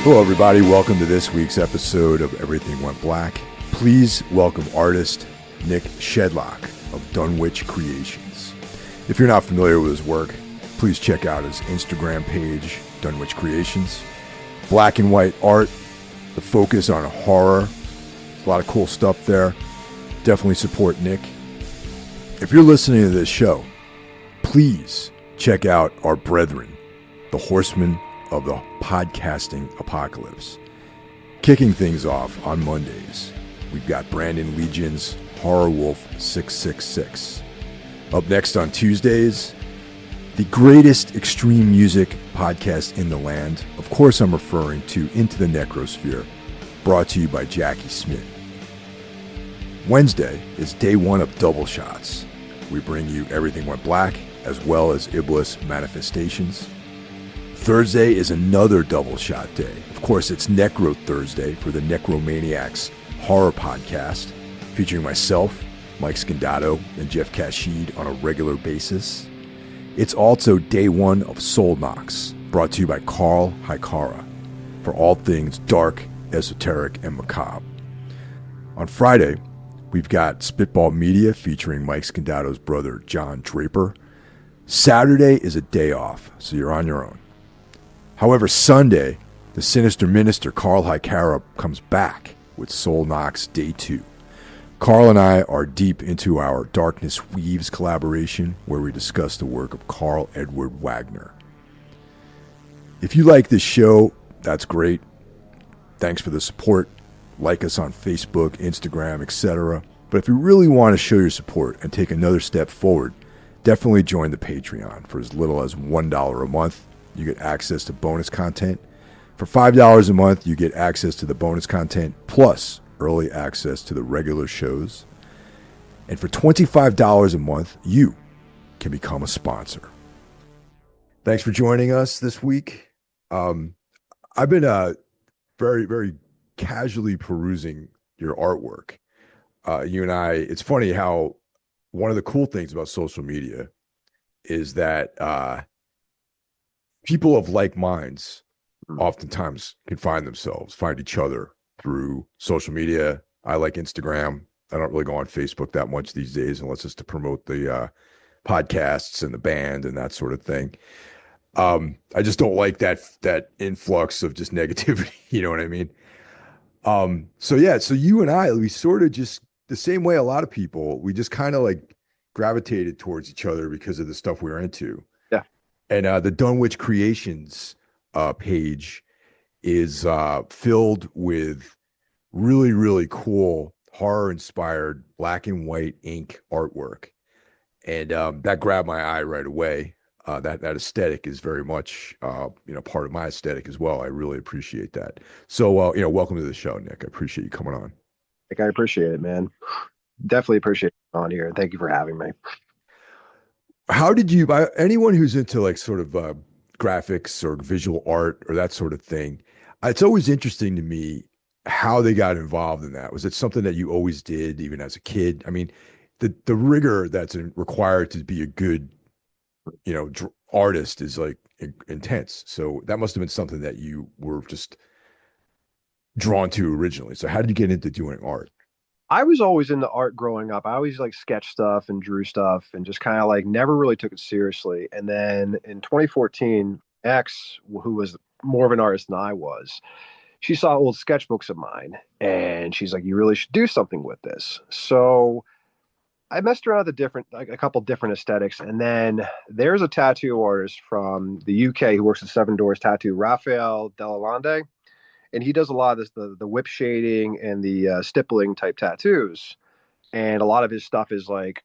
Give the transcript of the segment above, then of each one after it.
Hello, everybody. Welcome to this week's episode of Everything Went Black. Please welcome artist Nick Shedlock of Dunwich Creations. If you're not familiar with his work, please check out his Instagram page, Dunwich Creations. Black and white art, the focus on horror, a lot of cool stuff there. Definitely support Nick. If you're listening to this show, please check out our brethren, the Horsemen of the Podcasting Apocalypse. Kicking things off on Mondays, we've got Brandon Legion's Horror Wolf 666. Up next on Tuesdays, the greatest extreme music podcast in the land. Of course, I'm referring to Into the Necrosphere, brought to you by Jackie Smith. Wednesday is day one of Double Shots. We bring you Everything Went Black, as well as Iblis Manifestations. Thursday is another double shot day. Of course, it's Necro Thursday for the Necromaniacs Horror Podcast, featuring myself, Mike Scandato, and Jeff Kashid on a regular basis. It's also day one of Soul Knocks, brought to you by Carl Hikara, for all things dark, esoteric, and macabre. On Friday, we've got Spitball Media featuring Mike Scandato's brother, John Draper. Saturday is a day off, so you're on your own. However, Sunday, the sinister minister Carl Hikara comes back with Soul Knocks Day 2. Carl and I are deep into our Darkness Weaves collaboration, where we discuss the work of Carl Edward Wagner. If you like this show, that's great. Thanks for the support. Like us on Facebook, Instagram, etc. But if you really want to show your support and take another step forward, definitely join the Patreon for as little as $1 a month. You get access to bonus content. For $5 a month, you get access to the bonus content plus early access to the regular shows. And for $25 a month, you can become a sponsor. Thanks for joining us this week. I've been very, very casually perusing your artwork. You and I, it's funny how one of the cool things about social media is that people of like minds oftentimes can find each other through social media. I like Instagram. I don't really go on Facebook that much these days unless it's to promote the podcasts and the band and that sort of thing. I just don't like that influx of just negativity. You know what I mean? So you and I, we sort of just the same way a lot of people, we just kind of like gravitated towards each other because of the stuff we were into. Yeah. And the Dunwich Creations page is filled with really, really cool horror-inspired black and white ink artwork. And that grabbed my eye right away. That aesthetic is very much part of my aesthetic as well. I really appreciate that. So welcome to the show, Nick. I appreciate you coming on. I appreciate it, man. Definitely appreciate you on here. Thank you for having me. How did you, by anyone who's into like sort of graphics or visual art or that sort of thing, it's always interesting to me how they got involved in that. Was it something that you always did even as a kid? I mean, the rigor that's required to be a good, artist is like intense. So that must have been something that you were just drawn to originally. So how did you get into doing art? I was always into art growing up. I always like sketched stuff and drew stuff and just kind of like never really took it seriously. And then in 2014, X, who was more of an artist than I was, she saw old sketchbooks of mine and she's like, you really should do something with this. So I messed around with a couple different aesthetics. And then there's a tattoo artist from the UK who works at Seven Doors Tattoo, Raphael Delalande. And he does a lot of this, the whip shading and the stippling type tattoos. And a lot of his stuff is like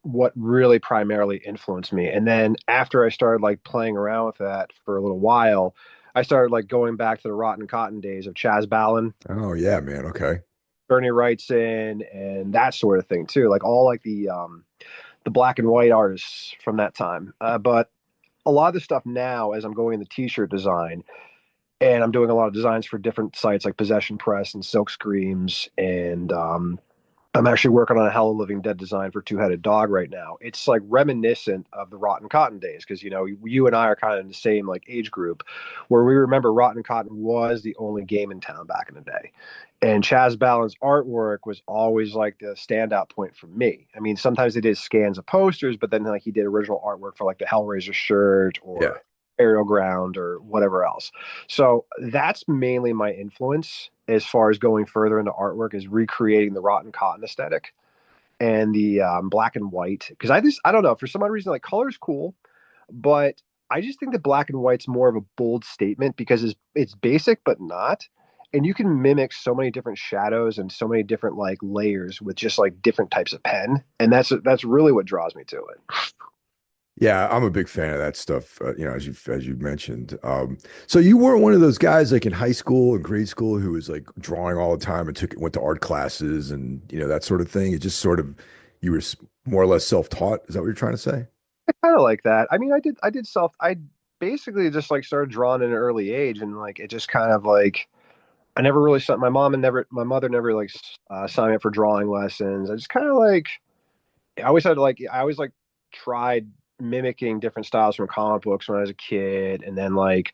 what really primarily influenced me. And then after I started like playing around with that for a little while, I started like going back to the Rotten Cotton days of Chaz Ballin. Oh yeah, man. Okay. Bernie Wrightson and that sort of thing too. Like all like the black and white artists from that time. But a lot of the stuff now, as I'm going into t-shirt design, and I'm doing a lot of designs for different sites like Possession Press and Silk Screams and I'm actually working on a Hell of Living Dead design for Two-Headed Dog right now. It's like reminiscent of the Rotten Cotton days because you and I are kind of in the same like age group, where we remember Rotten Cotton was the only game in town back in the day, and Chaz Ballin's artwork was always like the standout point for me. I mean, sometimes they did scans of posters, but then like he did original artwork for like the Hellraiser shirt Yeah. or Aerial Ground or whatever else. So that's mainly my influence as far as going further into artwork is recreating the Rotten Cotton aesthetic and the black and white. Because I don't know, for some odd reason, like color's cool, but I just think that black and white's more of a bold statement because it's basic but not. And you can mimic so many different shadows and so many different like layers with just like different types of pen, and that's really what draws me to it. Yeah, I'm a big fan of that stuff, as you mentioned. So you weren't one of those guys like in high school and grade school who was like drawing all the time and went to art classes and that sort of thing. It just sort of you were more or less self-taught. Is that what you're trying to say? Kind of like that. I mean, I basically just like started drawing at an early age, and like it just kind of like I never really saw my mother never like signed me up for drawing lessons. I just kind of like I always like tried mimicking different styles from comic books when I was a kid, and then like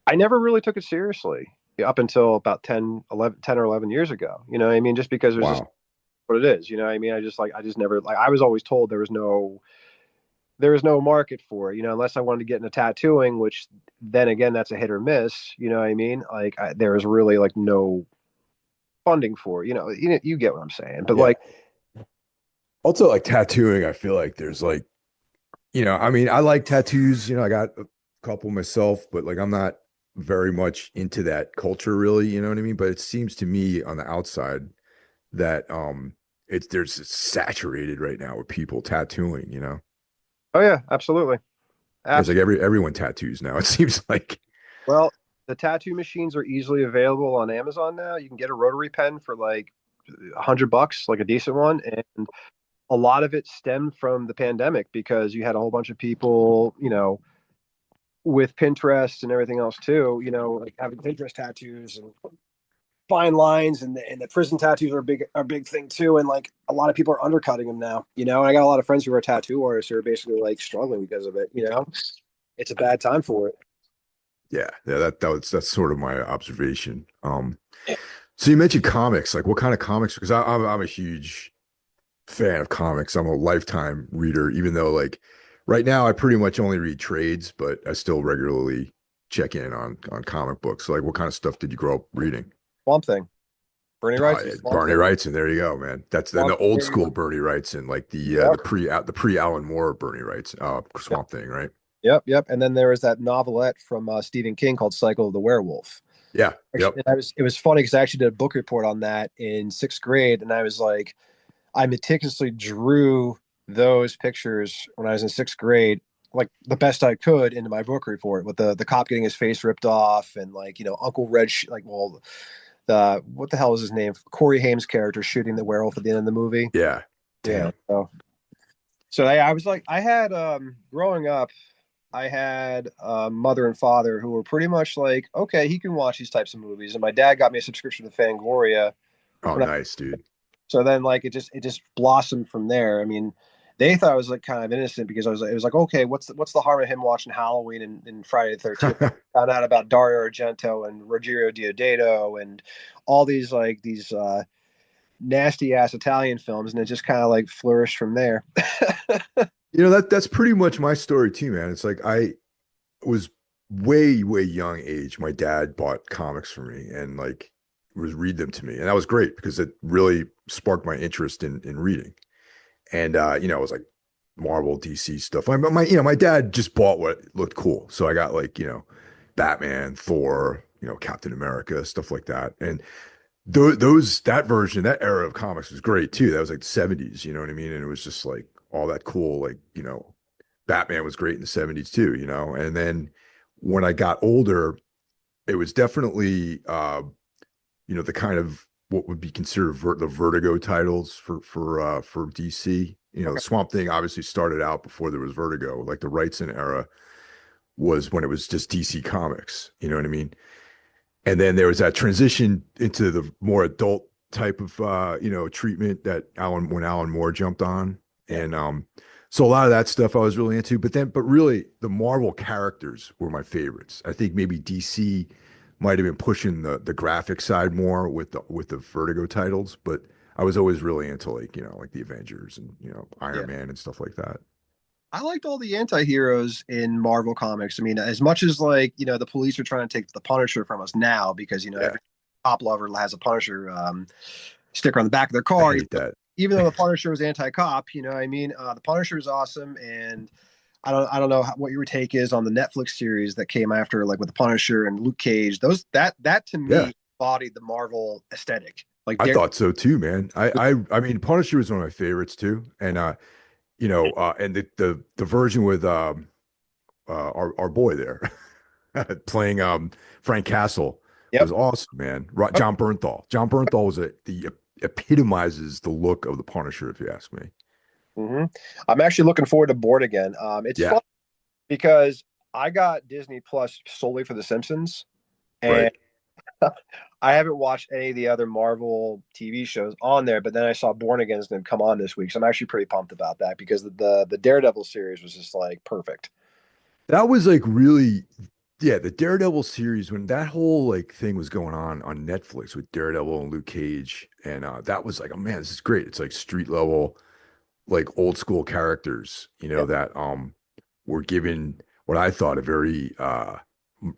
I never really took it seriously up until about 10 or 11 years ago. You know what I mean? Just because there's just Wow. what it is. You know what I mean? I just never like I was always told there was no market for it, unless I wanted to get into tattooing, which then again, that's a hit or miss. You know what I mean? Like there was really like no funding for it. You get what I'm saying. But Yeah. like, Also, like tattooing, I feel like there's like, I mean, I like tattoos, I got a couple myself, but like I'm not very much into that culture really, you know what I mean? But it seems to me on the outside that it's saturated right now with people tattooing. oh yeah, absolutely, It's like absolutely. everyone tattoos now, it seems like. Well, the tattoo machines are easily available on Amazon now. You can get a rotary pen for like $100, like a decent one, and a lot of it stemmed from the pandemic because you had a whole bunch of people, with Pinterest and everything else too, like having Pinterest tattoos and fine lines, and the prison tattoos are a big thing too, and like a lot of people are undercutting them now, and I got a lot of friends who are tattoo artists who are basically like struggling because of it. It's a bad time for it. Yeah, yeah, that's sort of my observation. So you mentioned comics, like what kind of comics? Because I'm a huge fan of comics. I'm a lifetime reader, even though like right now I pretty much only read trades, but I still regularly check in on comic books. So, like, what kind of stuff did you grow up reading? Swamp Thing. Bernie Oh, writes yeah, is Swamp Barney Thing. Wrightson. There you go, man. That's then Swamp the old Thing. school Bernie Wrightson, like Yep. the pre Alan Moore Bernie Wrightson, Yep. Swamp Thing, right? Yep. And then there was that novelette from Stephen King called Cycle of the Werewolf. Yeah, Actually, yep. and it was funny because I actually did a book report on that in sixth grade, and I was like, I meticulously drew those pictures when I was in sixth grade, like the best I could into my book report with the cop getting his face ripped off and like Uncle Red the what the hell is his name, Corey Haim's character shooting the werewolf at the end of the movie. Yeah. Yeah. Damn. So I was like I had growing up I had a mother and father who were pretty much like, okay, he can watch these types of movies. And my dad got me a subscription to Fangoria. Oh, When I, nice, dude. so then like it just blossomed from there. I mean, they thought I was like kind of innocent because it was like, okay, what's the harm of him watching Halloween and Friday the 13th? Found out about Dario Argento and Rogerio Diodato and all these nasty ass Italian films, and it just kind of like flourished from there. That's pretty much my story too, man. It's like I was way young age. My dad bought comics for me and like was read them to me, and that was great because it really sparked my interest in reading. And it was like Marvel, DC stuff. My dad just bought what looked cool, so I got like Batman, Thor, Captain America, stuff like that. And that version, that era of comics was great too. That was like the 70s, you know what I mean? And it was just like all that cool, like, Batman was great in the 70s too. And then when I got older, it was definitely the kind of what would be considered the Vertigo titles for DC. The Okay. Swamp Thing obviously started out before there was Vertigo. Like the Wrightson era was when it was just DC Comics. You know what I mean? And then there was that transition into the more adult type of treatment that Alan Moore jumped on. And so a lot of that stuff I was really into, but really the Marvel characters were my favorites. I think maybe DC might have been pushing the graphic side more with the Vertigo titles, but I was always really into like the Avengers and Yeah. Iron Man and stuff like that. I liked all the anti-heroes in Marvel comics. I mean, as much as like, the police are trying to take the Punisher from us now because, Yeah, every cop lover has a Punisher sticker on the back of their I car. hate that. Even though the Punisher was anti-cop, what I mean? The Punisher is awesome. And I don't know what your take is on the Netflix series that came after, like with the Punisher and Luke Cage. That to Yeah, me embodied the Marvel aesthetic. Like I thought so too, man. I mean, Punisher was one of my favorites too, and and the version with our boy there playing Frank Castle yep. was awesome, man. John Bernthal. John Bernthal was the epitomizes the look of the Punisher, if you ask me. hmm I'm actually looking forward to Born Again. It's Yeah, fun because I got Disney Plus solely for The Simpsons, right. and I haven't watched any of the other Marvel TV shows on there. But then I saw Born Again is going to come on this week, so I'm actually pretty pumped about that because the Daredevil series was just like perfect. That was like really, yeah, the Daredevil series when that whole like thing was going on Netflix with Daredevil and Luke Cage, and that was like, oh man, this is great. It's like street level, like old school characters, Yep. that were given what I thought a very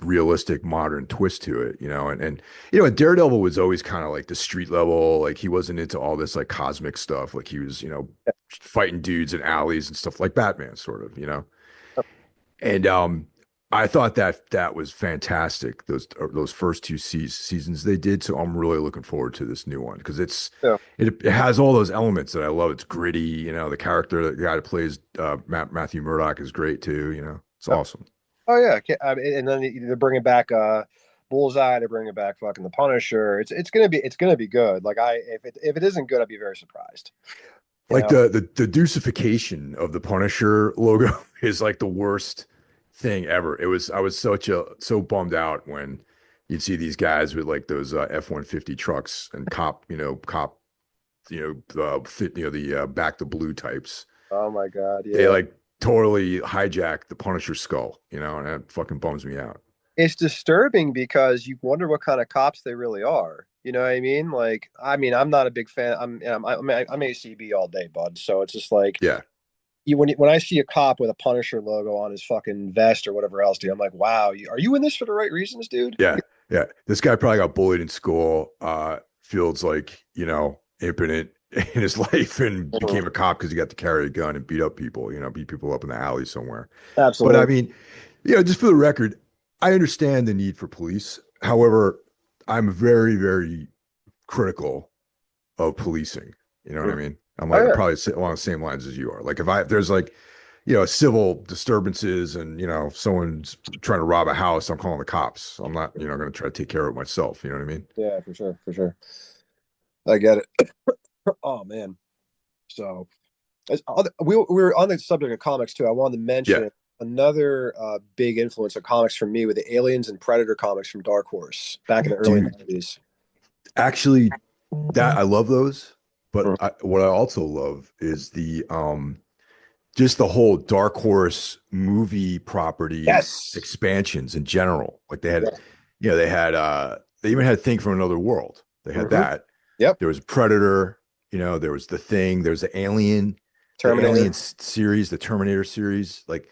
realistic modern twist to it, and Daredevil was always kind of like the street level, like he wasn't into all this like cosmic stuff, like he was, fighting dudes in alleys and stuff like Batman, sort of. And I thought that was fantastic. Those first two seasons they did. So I'm really looking forward to this new one because So, it has all those elements that I love. It's gritty. The character, the guy that plays Matthew Murdock is great too. It's yep. awesome. Oh yeah, and then they're bringing back Bullseye. They're bringing back fucking the Punisher. It's gonna be good. Like if it isn't good, I'd be very surprised. You Like know. the deucification of the Punisher logo is like the worst thing ever. I was so bummed out when you'd see these guys with like those F-150 trucks and cop the back to blue types. Oh my God, They yeah. like totally hijacked the Punisher skull, and that fucking bums me out. It's disturbing because you wonder what kind of cops they really are. You know what I mean? Like, I mean, I'm not a big fan. I'm ACB all day, bud. So it's just like Yeah, when I see a cop with a Punisher logo on his fucking vest or whatever else, dude, I'm like, wow, are you in this for the right reasons, dude? yeah, yeah. This guy probably got bullied in school. Feels like impotent in his life and Mhm. became a cop because he got to carry a gun and beat up people. Beat people up in the alley somewhere. But I Absolutely. mean, just for the record, I understand the need for police. However, I'm very, very critical of policing. You know what I Mhm. mean? I'm Oh like yeah. probably along the same lines as you are. Like if there's like, civil disturbances and someone's trying to rob a house, I'm calling the cops. I'm not, going to try to take care of it myself. You know what I mean? Yeah, for sure, for sure. I get it. Oh man. So we were on the subject of comics too. I wanted to Yeah, mention another big influence of comics for me with the Aliens and Predator comics from Dark Horse back in the early dude. 90s. Actually, that Mhm. I love those, but what I also love is the just the whole Dark Horse movie property Yes. expansions in general. Like Yeah. they even had Thing from Another World. They had hmm that. Yep. There was Predator, there was The Thing, there's the Terminator. Alien series, the Terminator series. Like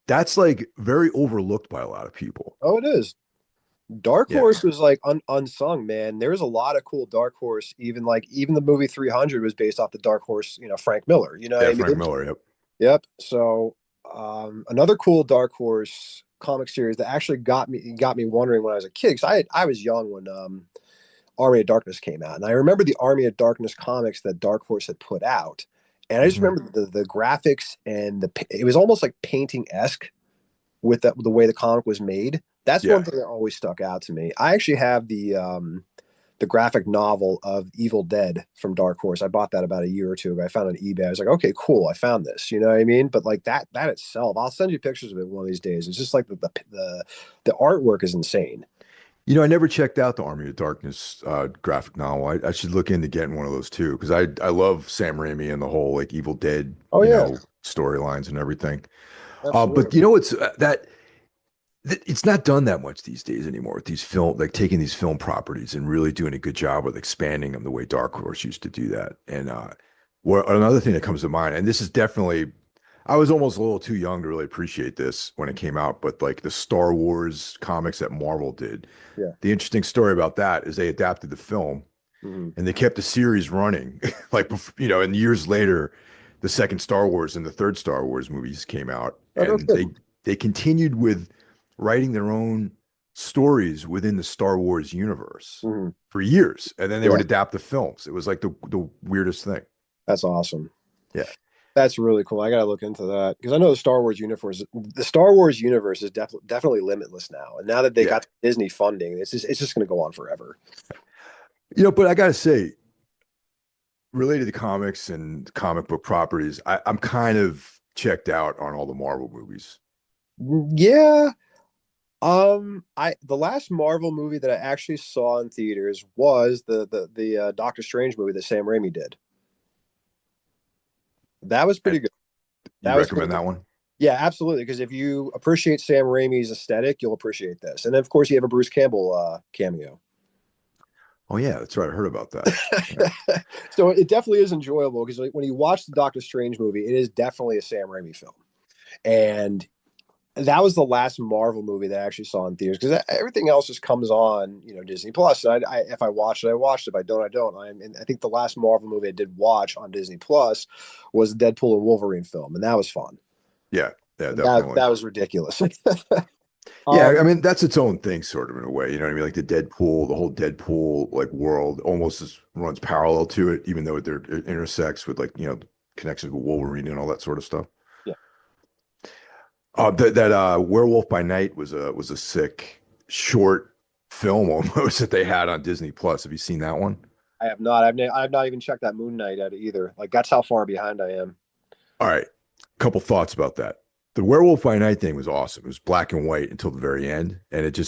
that's like very overlooked by a lot of people. Oh, it is. Dark Yeah. Horse was like unsung, man. There was a lot of cool Dark Horse. Even the movie 300 was based off the Dark Horse, Frank Miller. You know what Yeah, I Frank mean? Miller, yep. Yep. So another cool Dark Horse comic series that actually got me wondering when I was a kid because I was young when Army of Darkness came out, and I remember the Army of Darkness comics that Dark Horse had put out, and I just Hmm. remember the graphics and it was almost like painting esque with the way the comic was made. That's one Yeah. thing that always stuck out to me. I actually have the graphic novel of Evil Dead from Dark Horse. I bought that about a year or two ago. I found it on eBay. I was like, okay, cool. I found this. You know what I mean? But like that itself, I'll send you pictures of it one of these days. It's just like the artwork is insane. I never checked out the Army of Darkness graphic novel. I should look into getting one of those too, because I love Sam Raimi and the whole like Evil Dead, Oh yeah, storylines and everything. But absolutely. it's that it's not done that much these days anymore with these film, like taking these film properties and really doing a good job with expanding them the way Dark Horse used to do that. And another thing that comes to mind, and this is definitely, I was almost a little too young to really appreciate this when it came out, but like the Star Wars comics that Marvel did, Yeah. the interesting story about that is they adapted the film Hmm. and they kept the series running. And years later, the second Star Wars and the third Star Wars movies came out, Oh, no and kidding. they continued with writing their own stories within the Star Wars universe Hmm. for years, and then they would Yeah, adapt the films. It was like the weirdest thing. that's awesome. Yeah, That's really cool. I gotta look into that because I know the Star Wars universe is definitely limitless now. And now that they yeah. got Disney funding, it's just going to go on forever. But I gotta say, related to comics and comic book properties, I'm kind of checked out on all the Marvel movies. Yeah. I the last Marvel movie that I actually saw in theaters was the Doctor Strange movie that Sam Raimi did. That was And pretty good. you That was pretty recommend good. that one? Yeah, absolutely. Because if you appreciate Sam Raimi's aesthetic, you'll appreciate this. And then, of course, you have a Bruce Campbell cameo. Oh yeah, that's right. I heard about that. Yeah. So it definitely is enjoyable because like, when you watch the Doctor Strange movie, it is definitely a Sam Raimi film. And that was the last Marvel movie that I actually saw in theaters because everything else just comes on, Disney Plus. And if I watch it, I watched it. If I don't, I don't. And I think the last Marvel movie I did watch on Disney Plus was the Deadpool and Wolverine film, and that was fun. Yeah, yeah, And that definitely. that was ridiculous. Yeah, I um, mean that's its own thing, sort of in a way. You know what I mean? Like the whole Deadpool like world almost runs parallel to it, even though it intersects with like connections with Wolverine and all that sort of stuff. yeah, That Werewolf by Night was a sick short film almost that they had on Disney Plus. Have you seen that one? I have not. I've not even checked that Moon Knight out either. Like that's how far behind I am. All right, couple thoughts about that. The Werewolf by Night thing was awesome. It was black and white until the very end, and it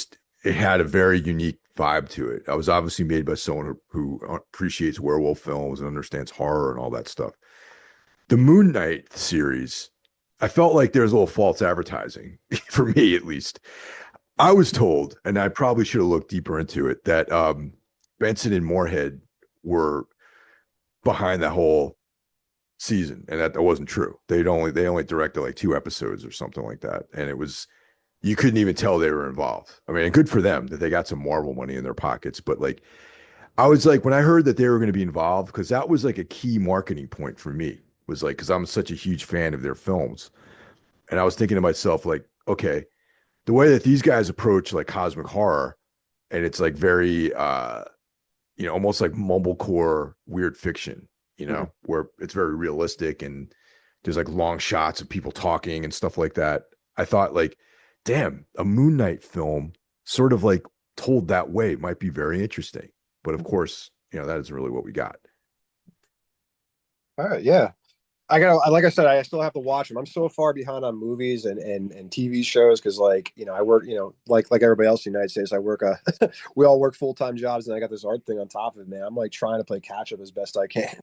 had a very unique vibe to it. I was obviously made by someone who appreciates werewolf films and understands horror and all that stuff. The Moon Knight series, I felt like there was a little false advertising for me, at least. I was told, and I probably should have looked deeper into it, that Benson and Moorhead were behind that whole season, and that wasn't true. They only directed like two episodes or something like that, and it was you couldn't even tell they were involved. I mean, good for them that they got some Marvel money in their pockets, but like I was like when I heard that they were going to be involved, because that was like a key marketing point for me. Was like because I'm such a huge fan of their films, and I was thinking to myself like, okay, the way that these guys approach like cosmic horror, and it's like very almost like mumblecore weird fiction, Mhm. where it's very realistic and there's like long shots of people talking and stuff like that. I thought like, damn, a Moon Knight film sort of like told that way might be very interesting. But of course, that isn't really what we got. All right, yeah. Like I said, I still have to watch them. I'm so far behind on movies and TV shows because, like, I work, like everybody else in the United States, I work we all work full-time jobs, and I got this art thing on top of it, man. I'm like trying to play catch up as best I can.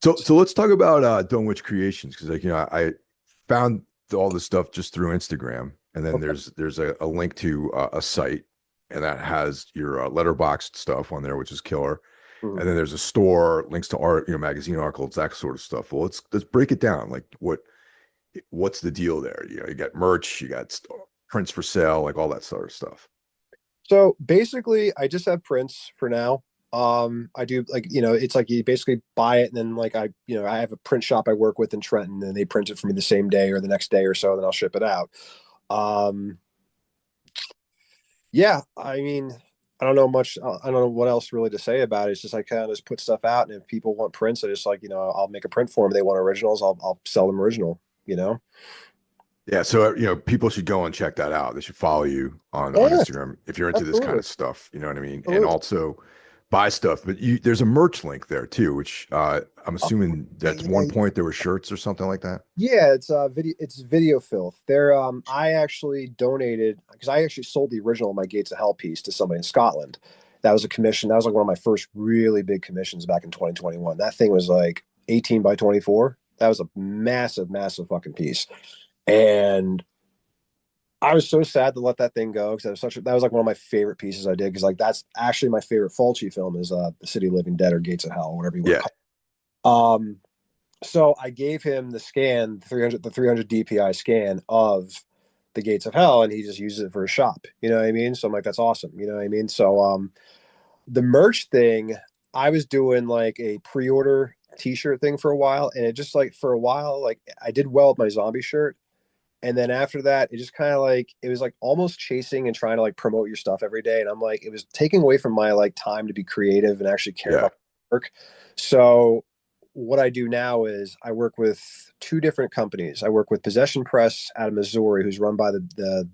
So let's talk about Dunwich Creations, because like I found all this stuff just through Instagram, and then Okay. there's a link to a site, and that has your letterboxed stuff on there, which is killer. Mhm. And then there's a store, links to art, magazine articles, that sort of stuff. Well, let's break it down. Like what's the deal there? You got merch, you got prints for sale, like all that sort of stuff. So basically, I just have prints for now. I do like, it's like you basically buy it and then like I have a print shop I work with in Trenton and they print it for me the same day or the next day or so, and then I'll ship it out. Um, yeah, I mean, I don't know much. I don't know what else really to say about it. It's just I kind of just put stuff out, and if people want prints, I just like I'll make a print for them. If they want originals, I'll sell them original. You know. Yeah, so people should go and check that out. They should follow you on Yeah, Instagram if you're into this kind absolutely, of stuff. You know what I mean? And absolutely. also, buy stuff, but there's a merch link there too, which I'm Oh, assuming yeah, that's yeah, one point there were shirts or something like that. yeah. It's video filth. There, I actually donated because I actually sold the original of my Gates of Hell piece to somebody in Scotland. That was a commission. That was like one of my first really big commissions back in 2021. That thing was like 18 by 24. That was a massive, massive fucking piece. And I was so sad to let that thing go because that was like one of my favorite pieces I did because like that's actually my favorite Fulci film is The City of Living Dead or Gates of Hell, whatever you want to Yeah. call it. So I gave him the scan, the 300 DPI scan of the Gates of Hell, and he just uses it for his shop. You know what I mean? So I'm like, that's awesome. You know what I mean? So the merch thing, I was doing like a pre-order t-shirt thing for a while, and it just like for a while, like I did well with my zombie shirt. And then after that, it just kind of like it was like almost chasing and trying to like promote your stuff every day. And I'm like, it was taking away from my like time to be creative and actually care Yeah. about work. So what I do now is I work with two different companies. I work with Possession Press out of Missouri, who's run by the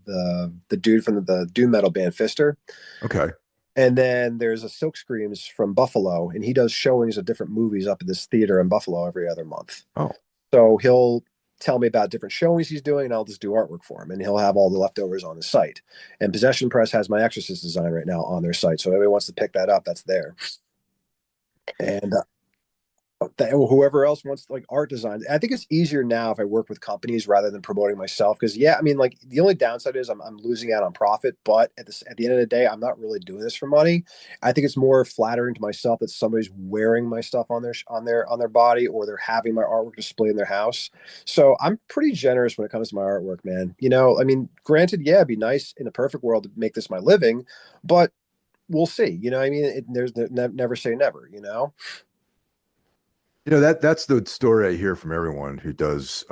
dude from the doom metal band Fister. Okay. And then there's a Silk Screams from Buffalo, and he does showings of different movies up at this theater in Buffalo every other month. Oh, So he'll tell me about different showings he's doing, and I'll just do artwork for him. And he'll have all the leftovers on the site. And Possession Press has my Exorcist design right now on their site. So if anybody wants to pick that up, that's there. And whoever else wants like art design, I think it's easier now if I work with companies rather than promoting myself. Because yeah, I mean, like the only downside is I'm losing out on profit, but at the end of the day, I'm not really doing this for money. I think it's more flattering to myself that somebody's wearing my stuff on their body, or they're having my artwork displayed in their house. So I'm pretty generous when it comes to my artwork, man. You know, I mean, granted, yeah, it'd be nice in a perfect world to make this my living, but we'll see. You know, what I mean, there's never say never. You know. that's the story I hear from everyone who does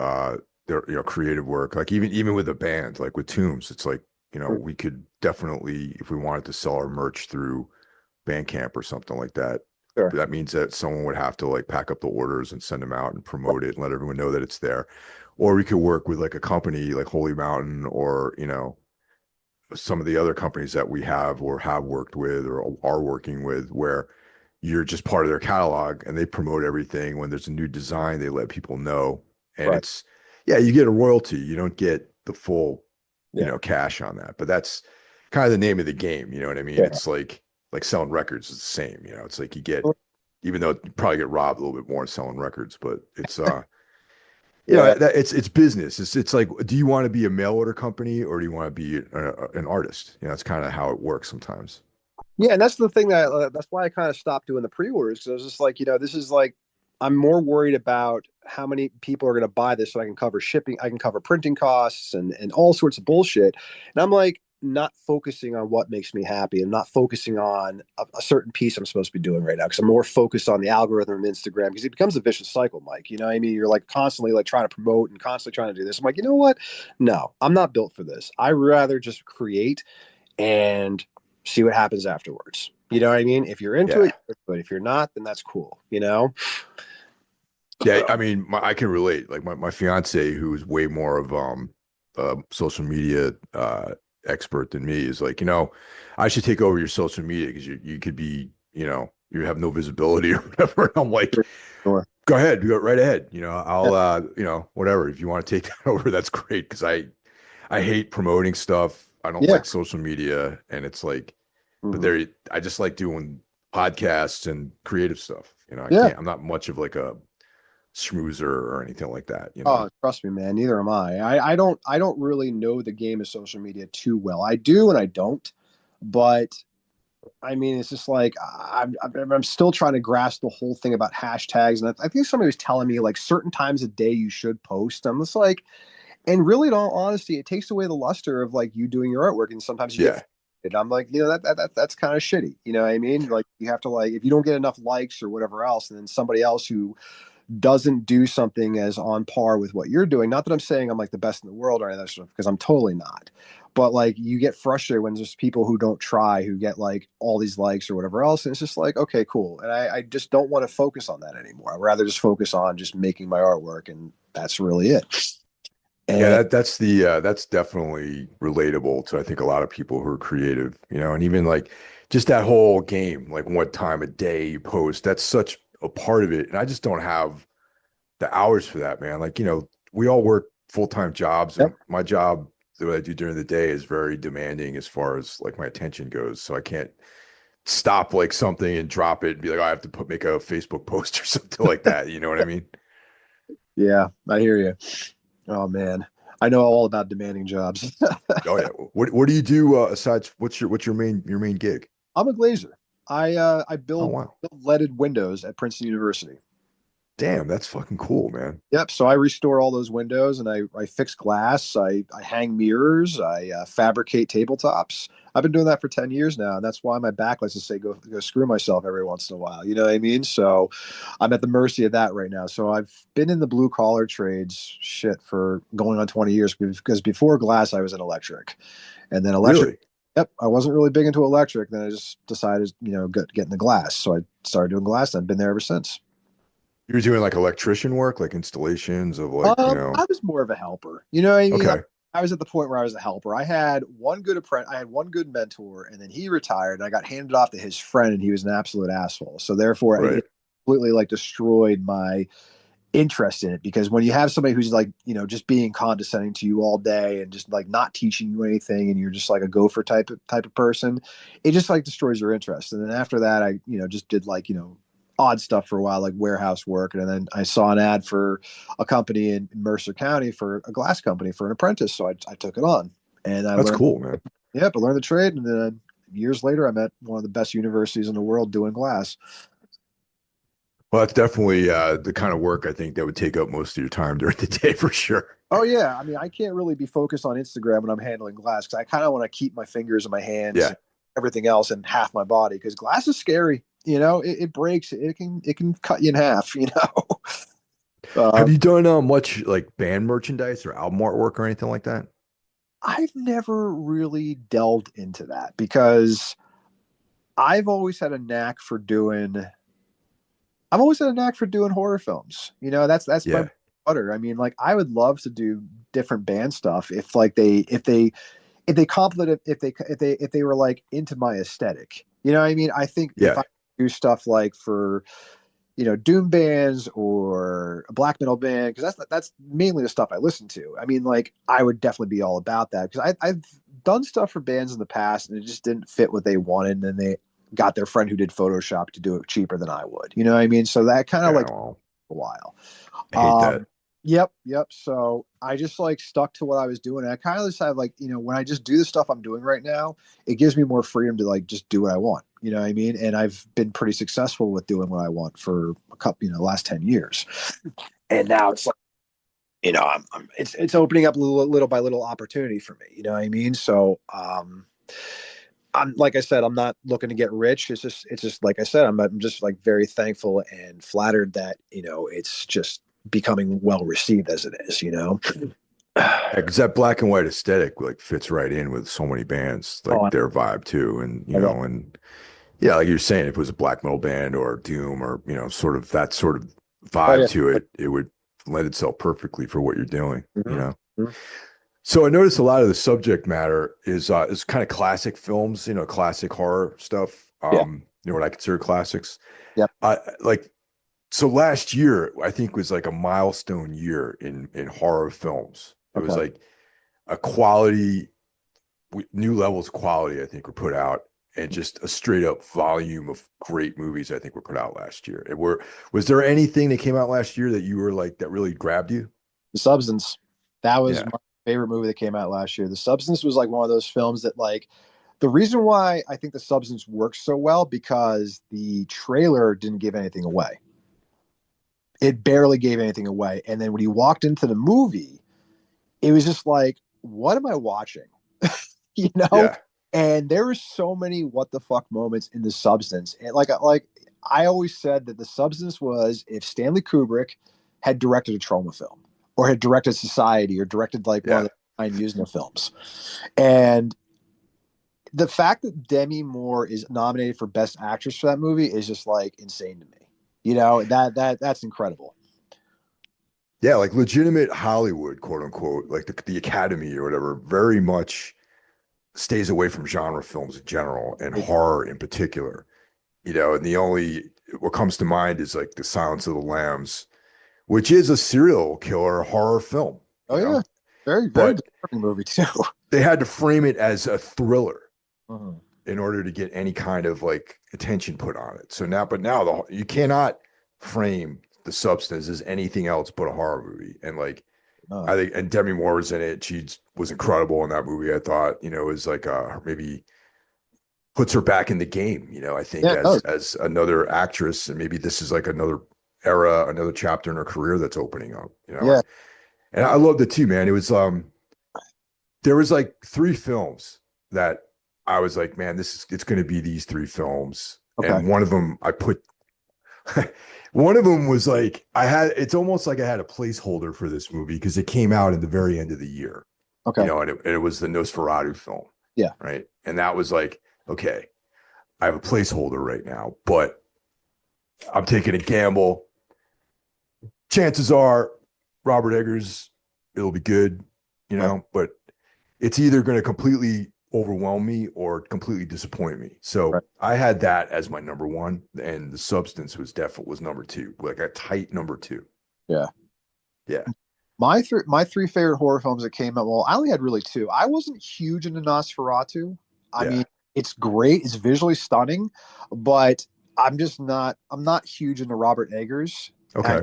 their creative work. Like even with a band, like with Tombs, it's like, we could definitely, if we wanted to sell our merch through Bandcamp or something like that, Sure. that means that someone would have to like pack up the orders and send them out and promote it and let everyone know that it's there. Or we could work with like a company like Holy Mountain, or some of the other companies that we have or have worked with or are working with, where you're just part of their catalog and they promote everything. When there's a new design, they let people know. And Right. it's, yeah, you get a royalty. You don't get the full, Yeah. cash on that. But that's kind of the name of the game. You know what I mean? Yeah. It's like selling records is the same. It's like you get, even though you probably get robbed a little bit more selling records, but it's Yeah. it's business. It's like, do you want to be a mail order company or do you want to be an artist? That's kind of how it works sometimes. Yeah, and that's the thing that's why I kind of stopped doing the pre-orders because I was just like, this is like I'm more worried about how many people are going to buy this so I can cover shipping, I can cover printing costs and all sorts of bullshit. And I'm like not focusing on what makes me happy and not focusing on a certain piece I'm supposed to be doing right now because I'm more focused on the algorithm of Instagram because it becomes a vicious cycle, Mike. You know what I mean? You're like constantly like trying to promote and constantly trying to do this. I'm like, you know what? No, I'm not built for this. I rather just create and see what happens afterwards. You know what I mean? If you're into Yeah. it, but if you're not, then that's cool. You know? Yeah, I mean, I can relate. Like my fiance, who's way more of social media expert than me, is like, I should take over your social media because you could be, you have no visibility or whatever. And I'm like, Sure. go ahead, go right ahead. I'll whatever. If you want to take that over, that's great. Because I hate promoting stuff. I don't Yeah. like social media, and it's like, but Mhm. there, I just like doing podcasts and creative stuff. I Yeah. can't. I'm not much of like a schmoozer or anything like that. Oh, trust me, man. Neither am I. I don't really know the game of social media too well. I do and I don't. But I mean, it's just like I'm still trying to grasp the whole thing about hashtags. And I think somebody was telling me like certain times a day you should post. I'm just like, and really, in all honesty, it takes away the luster of like you doing your artwork. And sometimes you get, Yeah. and I'm like, that's kind of shitty. You know what I mean? Like you have to like if you don't get enough likes or whatever else, and then somebody else who doesn't do something as on par with what you're doing. Not that I'm saying I'm like the best in the world or any of that stuff, because I'm totally not. But like you get frustrated when there's people who don't try, who get like all these likes or whatever else. And it's just like, okay, cool. And I just don't want to focus on that anymore. I'd rather just focus on just making my artwork. And that's really it. Yeah, And that's definitely relatable to I think a lot of people who are creative, and even like just that whole game, like what time of day you post, that's such a part of it. And I just don't have the hours for that, man. Like, we all work full-time jobs, Yep. and my job that I do during the day is very demanding as far as like my attention goes. So I can't stop like something and drop it and be like, oh, I have to make a Facebook post or something like that. You know what I mean? Yeah, I hear you. Oh man, I know all about demanding jobs. Oh yeah. What do you do aside? What's your main gig? I'm a glazer. I Oh build, wow. build leaded windows at Princeton University. Damn, that's fucking cool, man. Yep. So I restore all those windows and I fix glass. I hang mirrors. I fabricate tabletops. I've been doing that for 10 years now. And that's why my back likes to say, go screw myself every once in a while. You know what I mean? So I'm at the mercy of that right now. So I've been in the blue collar trades shit for going on 20 years because before glass, I was in electric. And then electric, Really? yep, I wasn't really big into electric. Then I just decided, get in the glass. So I started doing glass and I've been there ever since. You're doing like electrician work, like installations of like. I was more of a helper. You know what I mean? Okay. I was at the point where I was a helper. I had one good mentor, and then he retired, and I got handed off to his friend, and he was an absolute asshole. So therefore, Right. it completely like destroyed my interest in it because when you have somebody who's like, just being condescending to you all day and just like not teaching you anything, and you're just like a gopher type of person, it just like destroys your interest. And then after that, I just did like odd stuff for a while, like warehouse work. And then I saw an ad for a company in Mercer County for a glass company for an apprentice. So I took it on and I That's learned, cool, man. yeah, but learned the trade. And then years later, I'm at one of the best universities in the world doing glass. Well, that's definitely the kind of work I think that would take up most of your time during the day for sure. Oh yeah. I mean, I can't really be focused on Instagram when I'm handling glass because I kind of want to keep my fingers and my hands Yeah. and everything else and half my body because glass is scary. It breaks. It can cut you in half. Have Um, you done much like band merchandise or album artwork or anything like that? I've never really delved into that because I've always had a knack for doing. I've always had a knack for doing horror films. That's my Yeah. butter. I mean, like I would love to do different band stuff if like if they complimented if they were like into my aesthetic. You know what I mean? I think if Yeah. I do stuff like for doom bands or a black metal band because that's mainly the stuff I listen to. I mean, like I would definitely be all about that because I've done stuff for bands in the past and it just didn't fit what they wanted, and then they got their friend who did Photoshop to do it cheaper than I would. You know what I mean? So that kind of Yeah. like Well, a while. I hate Um, that. yep. So I just like stuck to what I was doing. And I kind of decided like, when I just do the stuff I'm doing right now, it gives me more freedom to like just do what I want. You know what I mean? And I've been pretty successful with doing what I want for a couple, last 10 years. And now it's like, it's opening up little by little opportunity for me. You know what I mean? So, I'm like I said, I'm not looking to get rich. It's just like I said, I'm just like very thankful and flattered that it's just becoming well received as it is. Yeah, because that black and white aesthetic like fits right in with so many bands, Oh, like their vibe too. And I know. and yeah, like you're saying, if it was a black metal band or Doom or sort of that sort of Oh vibe yeah. to it, it would lend itself perfectly for what you're doing. Mhm. So I noticed a lot of the subject matter is kind of classic films, classic horror stuff. Yeah. What I consider classics. Yep. Like so last year, I think was like a milestone year in horror films. It was Okay. like a quality, new levels of quality, I think, were put out, and just a straight up volume of great movies, I think, were put out last year. Was there anything that came out last year that you were like that really grabbed you? The Substance. That was Yeah, my favorite movie that came out last year. The Substance was like one of those films that like the reason why I think The Substance works so well because the trailer didn't give anything away. It barely gave anything away. And then when he walked into the movie, it was just like, what am I watching? you know? yeah, And there were so many what the fuck moments in The Substance. And like I always said that The Substance was if Stanley Kubrick had directed a trauma film or had directed Society or directed like one of yeah. the Brian Usna films. And the fact that Demi Moore is nominated for Best Actress for that movie is just like insane to me. That's incredible. Yeah, like legitimate Hollywood, quote unquote, like the Academy or whatever, very much stays away from genre films in general and It- horror in particular. And the only what comes to mind is like The Silence of the Lambs, which is a serial killer horror film, oh yeah, very very but disturbing movie too. they had to frame it as a thriller Mhm. in order to get any kind of like attention put on it. So now you cannot frame the substance as anything else but a horror movie. And like No. I think, and Demi Moore was in it. She was incredible in that movie. I thought, it was like maybe puts her back in the game. I think Yeah, no, as another actress, and maybe this is like another era, another chapter in her career that's opening up. yeah, And I loved it too, man. It was there was like three films that I was like, man, it's going to be these three films, okay, and one of them I put. One of them was like it's almost like I had a placeholder for this movie because it came out at the very end of the year, okay, and it was the Nosferatu film. yeah, Right. And that was like, okay, I have a placeholder right now, but I'm taking a gamble. Chances are Robert Eggers, it'll be good, right, but it's either going to completely overwhelm me or completely disappoint me. So right. I had that as my number one, and The Substance was number two, like a tight number two. Yeah. Yeah. My three favorite horror films that came out. Well, I only had really two. I wasn't huge into Nosferatu. I Yeah. mean, it's great. It's visually stunning, but I'm not huge into Robert Eggers. Okay.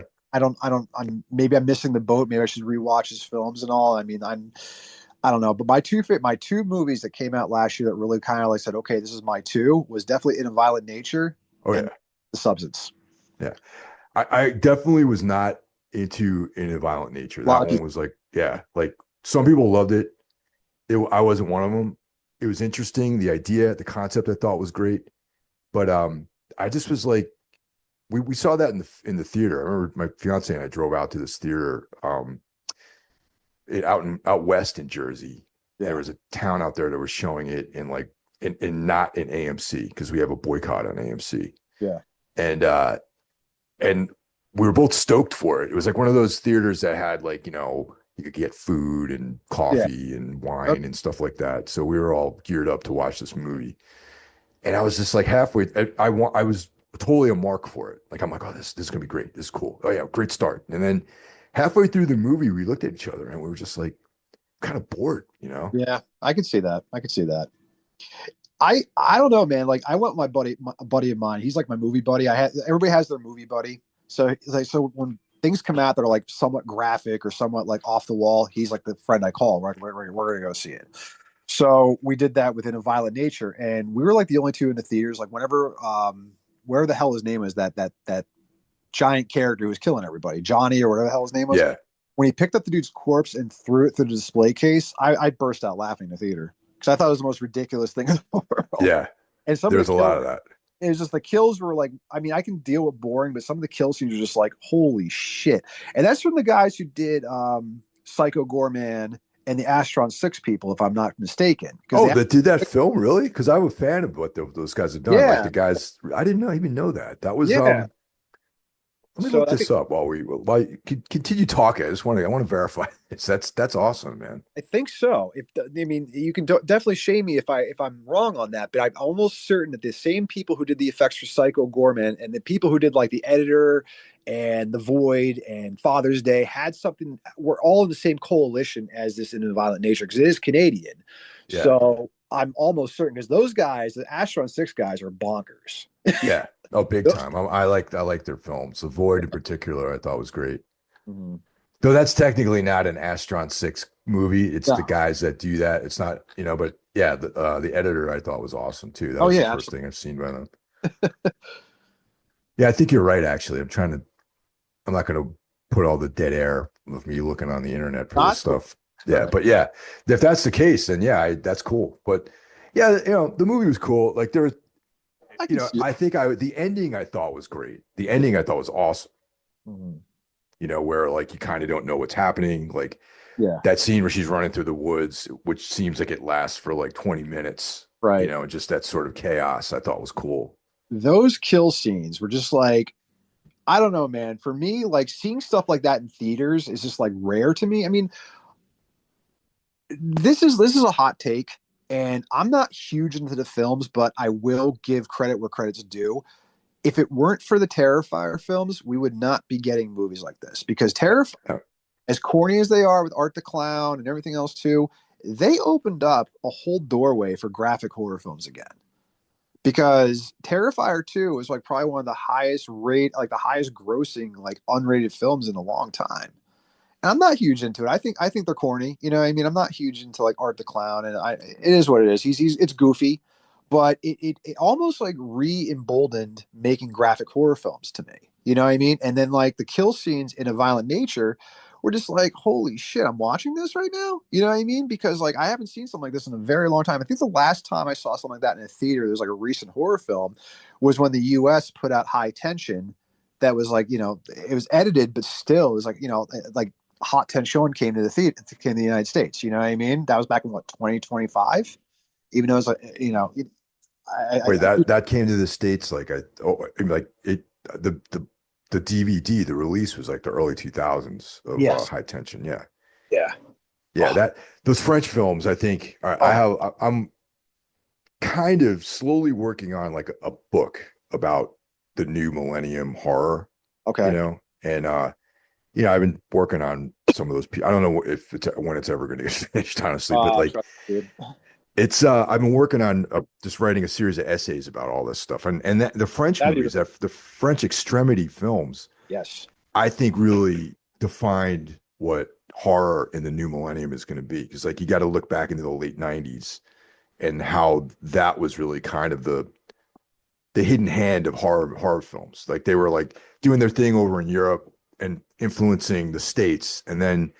Maybe I'm missing the boat. Maybe I should rewatch his films and all. I mean, I don't know. But my two movies that came out last year that really kind of like said, okay, this is my two, was definitely In a Violent Nature Oh and yeah. The Substance. Yeah. I definitely was not into In a Violent Nature. A lot That of one people, was like, yeah, like some people loved it. I wasn't one of them. It was interesting. The idea, the concept I thought was great. But I just was like, we saw that in the theater. I remember my fiance and I drove out to this theater out west in Jersey. There yeah, was a town out there that was showing it in like in not in AMC because we have a boycott on AMC. yeah, And and we were both stoked for it. It was like one of those theaters that had like, you could get food and yeah. coffee and Oh, wine and stuff like that. So we were all geared up to watch this movie. And I was just like halfway, I was totally a mark for it. Like, I'm like, oh, this is gonna be great. This is cool. Oh yeah, great start. And then halfway through the movie, we looked at each other and we were just like kind of bored. yeah. I could see that. I could see that. I don't know, man. Like I went with a buddy of mine. He's like my movie buddy. Everybody has their movie buddy. So it's like when things come out that are like somewhat graphic or somewhat like off the wall, he's like the friend I call. We're gonna go see it. So we did that within A Violent Nature, and we were like the only two in the theaters. Like whenever where the hell his name is, that giant character who was killing everybody, Johnny or whatever the hell his name was. Yeah, When he picked up the dude's corpse and threw it through the display case, I burst out laughing in the theater because I thought it was the most ridiculous thing in the world. yeah. And some of There's the a kills, lot of that. it was just the kills were like, I mean, I can deal with boring, but some of the kill scenes are just like, holy shit. And that's from the guys who did Psycho Gorman and the Astron 6 people, if I'm not mistaken. Oh, that did that film really? Because I'm a fan of what those guys have done. Like Yeah, the guys, I didn't even know that. That was yeah. Let me So look this up while you continue talking. I want to verify this. That's awesome, man. I think so. I mean, you can definitely shame me if I'm wrong on that, but I'm almost certain that the same people who did the effects for Psycho Gorman and the people who did like the editor and the Void and Father's Day had something. We're all in the same coalition as this in a Violent Nature because it is Canadian. Yeah, So I'm almost certain because those guys, the Astron 6 guys, are bonkers. yeah. Oh, big time. I like their films. The Void in particular, I thought was great. Mhm. Though that's technically not an Astron 6 movie. It's No. the guys that do that. It's not, but yeah, the editor I thought was awesome too. That Oh was the yeah, first absolutely. thing I've seen by them. Yeah, I think you're right, actually. I'm not gonna put all the dead air of me looking on the internet for this Not cool. stuff. Yeah, but yeah, if that's the case, then yeah, that's cool. But yeah, the movie was cool. Like there was, I can see it. I think the ending I thought was great. The ending I thought was awesome. Mhm. Where like you kind of don't know what's happening. Like Yeah, that scene where she's running through the woods, which seems like it lasts for like 20 minutes, right. and just that sort of chaos I thought was cool. Those kill scenes were just like, I don't know, man. For me, like seeing stuff like that in theaters is just like rare to me. I mean, this is a hot take, And I'm not huge into the films, but I will give credit where credit's due. If it weren't for the Terrifier films, we would not be getting movies like this because Terrifier, Uh, as corny as they are with Art the Clown and everything else too, they opened up a whole doorway for graphic horror films again. Because Terrifier 2 is like probably one of the highest rate, like the highest grossing, like unrated films in a long time. And I'm not huge into it. I think they're corny. You know what I mean? I'm not huge into like Art the Clown, and it is what it is. He's it's goofy, but it almost like re-emboldened making graphic horror films to me. You know what I mean? And then like the kill scenes in a violent nature were just like, holy shit, I'm watching this right now. You know what I mean? Because like I haven't seen something like this in a very long time. I think the last time I saw something like that in a theater, there's like a recent horror film, was when the US put out High Tension. That was like, it was edited, but still it was like, like Hot 10 Showing came to the theater, came to the United States. You know what I mean? That was back in what, 2025? Even though it was like, Wait, that came to the States like like it the DVD, the release was like the early 2000s of yes. High Tension. Yeah. Yeah. Yeah, Oh, that those French films, I think oh, I'm kind of slowly working on like a book about the new millennium horror, okay. and I've been working on some of those. I don't know if it's when it's ever going to get finished, honestly, but like Trust me, dude. it's I've been working on just writing a series of essays about all this stuff, and the French That'd be movies, really, that the French extremity films, yes. I think really defined what horror in the new millennium is going to be. Because like you got to look back into the late '90s and how that was really kind of the hidden hand of horror films. Like they were like doing their thing over in Europe and influencing the States, and then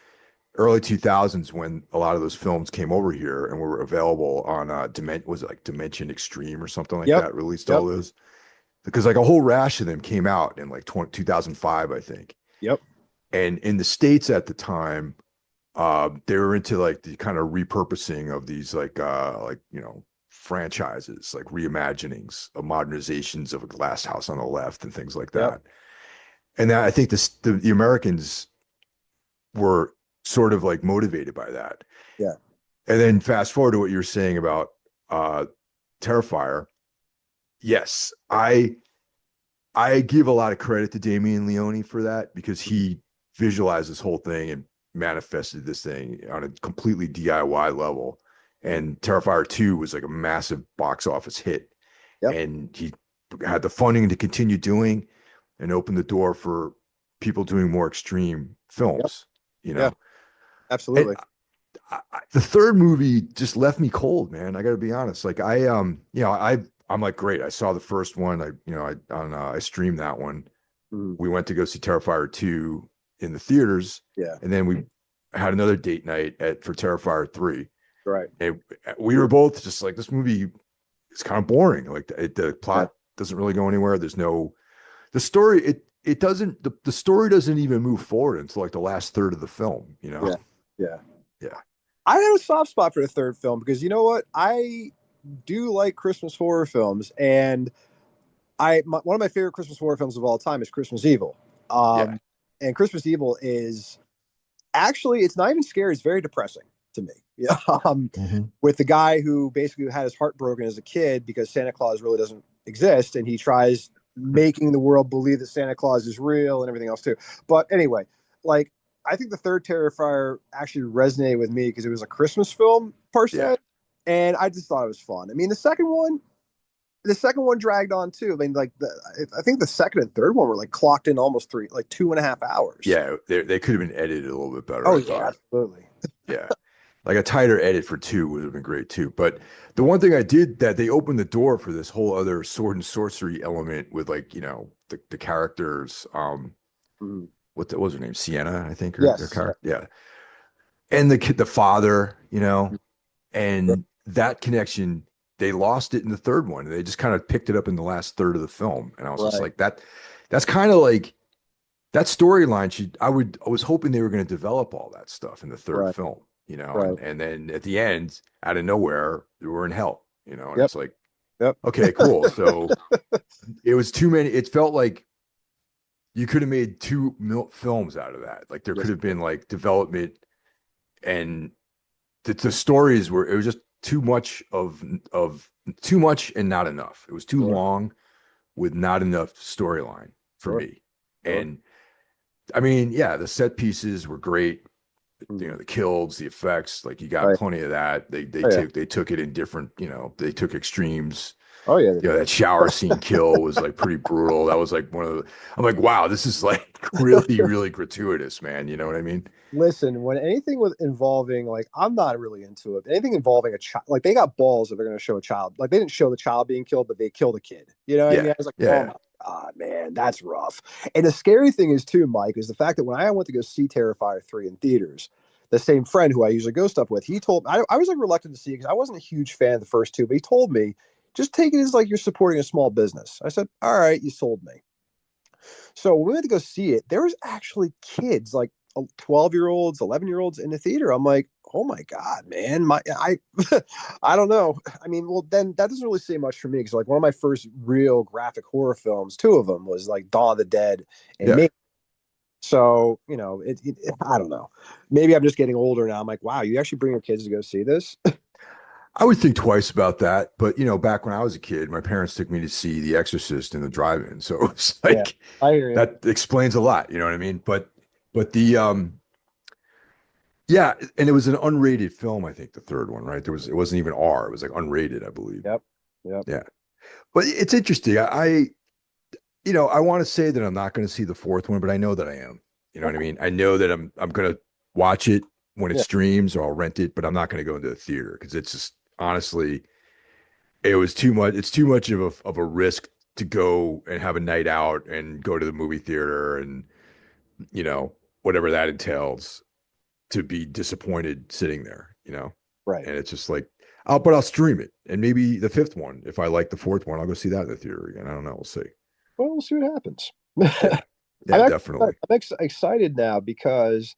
early 2000s when a lot of those films came over here and were available on was it like Dimension Extreme or something like Yep. that, released Yep. all those, because like a whole rash of them came out in like 2005, I think. Yep. And in the States at the time, they were into like the kind of repurposing of these like franchises, like reimaginings of modernizations of A Glass House on the Left and things like Yep. that. And that, I think the Americans were sort of like motivated by that. Yeah. And then fast forward to what you were saying about uh Terrifier. Yes, I give a lot of credit to Damien Leone for that, because he visualized this whole thing and manifested this thing on a completely DIY level. And Terrifier 2 was like a massive box office hit. Yep. And he had the funding to continue doing and open the door for people doing more extreme Yep. films, you Yeah. know. And Absolutely. the third movie just left me cold, man. I got to be honest. Like I'm like, great. I saw the first one. I streamed that one. Mhm. We went to go see Terrifier 2 in the theaters, Yeah. and then we had another date night for Terrifier 3. Right. And we were both just like, this movie is kind of boring. Like the Yeah. plot doesn't really go anywhere. There's no the story. It doesn't the story doesn't even move forward until like the last third of the film. Yeah. Yeah. Yeah. I had a soft spot for the third film because you know what? I do like Christmas horror films, and one of my favorite Christmas horror films of all time is Christmas Evil. Yeah. And Christmas Evil is actually, it's not even scary; it's very depressing to me. Yeah, Mhm. with the guy who basically had his heart broken as a kid because Santa Claus really doesn't exist, and he tries making the world believe that Santa Claus is real and everything else too. But anyway, like I think the third Terrifier actually resonated with me because it was a Christmas film per Yeah. se, and I just thought it was fun. I mean, the second one dragged on too. I mean, like I think the second and third one were like clocked in almost 2.5 hours. Yeah. They could have been edited a little bit better, Oh I yeah, thought. absolutely. Yeah. Like a tighter edit for 2 would have been great too. But the one thing I did, that they opened the door for this whole other sword and sorcery element with like, the characters, Mhm. what was her name? Sienna, I think, her Yes. character. Yeah. And the father, Yeah. and that connection, they lost it in the third one. They just kind of picked it up in the last third of the film. And I was just Right. like, that's kind of like that storyline. I was hoping they were going to develop all that stuff in the third Right. film, Right. and then at the end, out of nowhere, we were in hell, and Yep. it's like, Yep. okay, cool. So it was too many. It felt like you could have made two films out of that. Like there could Yes. have been like development, and the stories were, it was just too much of too much and not enough. It was too Sure. long with not enough storyline for Sure. me. Sure. And I mean, yeah, the set pieces were great. You know, Mhm. the kills, the effects, like you got Right. plenty of that. They Oh yeah. took it in different, you know, they took extremes. Oh yeah. They You know, did. that shower scene kill was like pretty brutal. That was like one of the, I'm like, wow, this is like really, really gratuitous, man. You know what I mean? Listen, when anything with involving like I'm not really into it. Anything involving a child, like they got balls if they're going to show a child. Like they didn't show the child being killed, but they killed a kid. You know what I mean? Yeah. I was like, Yeah. oh Yeah. my god, man, that's rough. And the scary thing is too, Mike, is the fact that when I went to go see Terrifier 3 in theaters, the same friend who I usually go stuff with, he told I was like reluctant to see it because I wasn't a huge fan of the first two, but he told me just take it as like you're supporting a small business. I said, all right, you sold me. So when we went to go see it, there was actually kids, like 12-year-olds, 11-year-olds in the theater. I'm like, oh my God, man. I don't know. I mean, well, then that doesn't really say much for me because like one of my first real graphic horror films, two of them was like Dawn of the Dead and Yeah. me. So, you know, I don't know. Maybe I'm just getting older now. I'm like, wow, you actually bring your kids to go see this? I would think twice about that. But, you know, back when I was a kid, my parents took me to see The Exorcist in the drive-in. So it's Yeah, like, I hear you. that explains a lot. You know what I mean? But yeah, and it was an unrated film, I think, the third one, right? It wasn't even R. It was like unrated, I believe. Yep. Yep. Yeah. But it's interesting. You know, I want to say that I'm not going to see the fourth one, but I know that I am. You know what I mean? I know that I'm going to watch it when it Yeah. streams or I'll rent it, but I'm not going to go into the theater because it's just honestly, it was too much. It's too much of a risk to go and have a night out and go to the movie theater and, you know, whatever that entails to be disappointed sitting there, you know? Right. And it's just like, but I'll stream it. And maybe the fifth one, if I like the fourth one, I'll go see that in the theater again. I don't know. We'll see. Well, we'll see what happens. Yeah. I'm Yeah, actually definitely. excited now because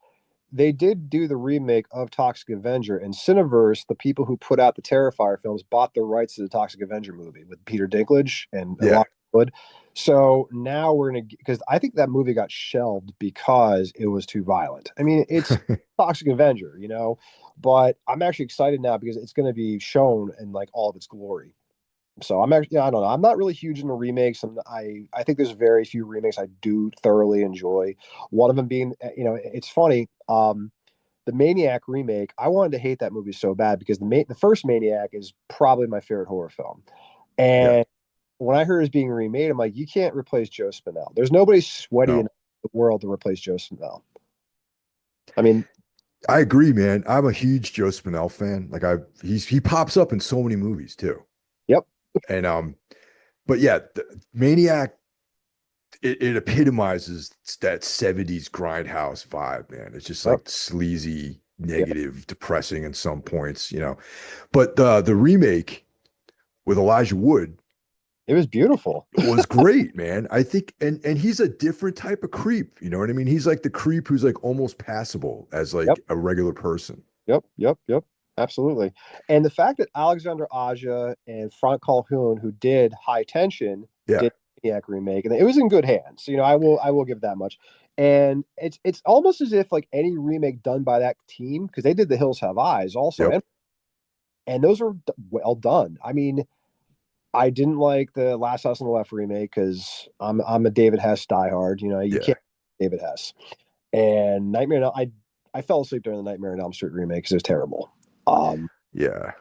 they did do the remake of Toxic Avenger and Cineverse. The people who put out the Terrifier films bought the rights to the Toxic Avenger movie with Peter Dinklage and Yeah. Elijah Wood. So now we're gonna because I think that movie got shelved because it was too violent. I mean, it's Toxic Avenger, you know, but I'm actually excited now because it's going to be shown in like all of its glory. So I'm actually, I don't know. I'm not really huge into remakes. I think there's very few remakes I do thoroughly enjoy. One of them being, you know, it's funny. The Maniac remake. I wanted to hate that movie so bad because the first Maniac is probably my favorite horror film. Yeah. And when I heard it's being remade, I'm like, you can't replace Joe Spinell. There's nobody sweaty in No, the world to replace Joe Spinell. I mean, I agree, man. I'm a huge Joe Spinell fan. Like he pops up in so many movies too. yep, And but yeah, Maniac, it epitomizes that 70s grindhouse vibe, man. It's just yep, like sleazy, yep. negative, depressing in some points, you know. But the remake with Elijah Wood It was beautiful. was great, man. I think and he's a different type of creep, you know what I mean? He's like the creep who's like almost passable as Yep. like a regular person. Yep, yep, yep. Absolutely. And the fact that Alexander Aja and Frank Calhoun, who did High Tension, Yeah. did the Maniac remake, and it was in good hands. You know, I will give that much. And it's almost as if like any remake done by that team, because they did The Hills Have Eyes also, Yep. and those are well done. I mean, I didn't like the Last House on the Left remake because I'm a David Hess diehard. You know, you Yeah. can't David Hess. And Nightmare on I fell asleep during the Nightmare on Elm Street remake because it was terrible. Um, Yeah.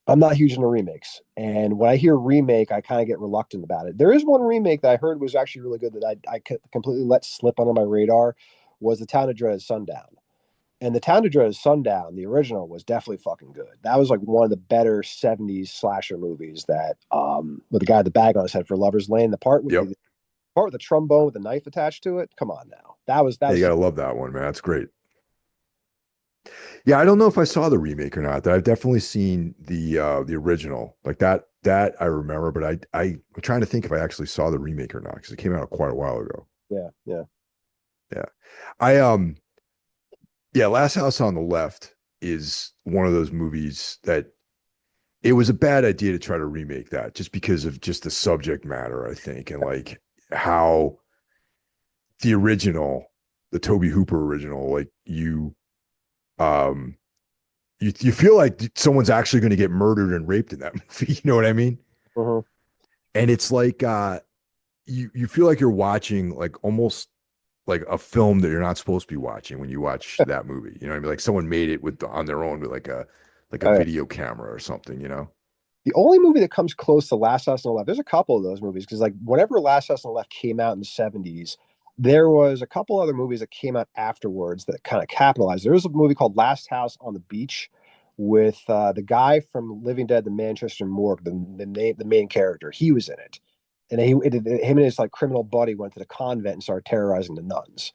I'm not huge into remakes, and when I hear remake, I kind of get reluctant about it. There is one remake that I heard was actually really good that I completely let slip under my radar was The Town of Dread is Sundown. And The Town of Dread is Sundown, the original, was definitely fucking good. That was like one of the better '70s slasher movies that with the guy with the bag on his head for Lover's Lane, Yep. the part with the trombone with the knife attached to it. Come on now, that was Yeah, you gotta love that one, man. That's great. Yeah, I don't know if I saw the remake or not. I've definitely seen the original. Like that I remember, but I'm trying to think if I actually saw the remake or not because it came out quite a while ago. yeah, yeah. Yeah. I yeah, Last House on the Left is one of those movies that it was a bad idea to try to remake that just because of just the subject matter, I think, and like how the original, the Toby Hooper original, like you um you feel like someone's actually going to get murdered and raped in that movie. You know what I mean? Mhm. And it's like you feel like you're watching like almost like a film that you're not supposed to be watching when you watch that movie. You know what I mean? Like someone made it with on their own with like a Uh, video camera or something, you know? the only movie that comes close to Last House on the Left, there's a couple of those movies because like whenever Last House on the Left came out in the 70s, there was a couple other movies that came out afterwards that kind of capitalized. There was a movie called Last House on the Beach with the guy from Living Dead, the Manchester Morgue, the main character. He was in it, and him and his like criminal buddy went to the convent and started terrorizing the nuns.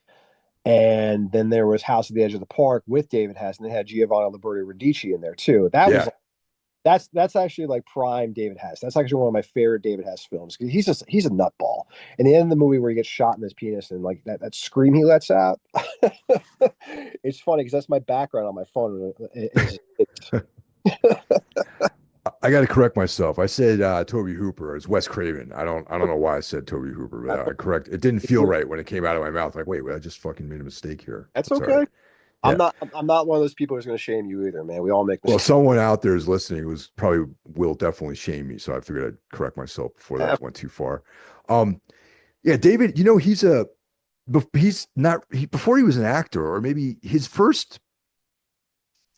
And then there was House at the Edge of the Park with David Hess, and they had Giovanni Liberti Radici in there too. That was Yeah. that's actually like prime David Hess. That's actually one of my favorite David Hess films because he's a nutball. And the end of the movie where he gets shot in his penis and like that scream he lets out, it's funny because that's my background on my phone. I got to correct myself. I said Toby Hooper. It's Wes Craven. I don't know why I said Toby Hooper, but I correct. It didn't feel right when it came out of my mouth. Like, wait, I just fucking made a mistake here. That's That's all right. okay. Yeah. I'm not one of those people who's going to shame you either, man. We all make Well, mistakes. someone out there is listening who's probably will definitely shame me, so I figured I'd correct myself before that went too far. Um, yeah, David, he's not before he was an actor, or maybe his first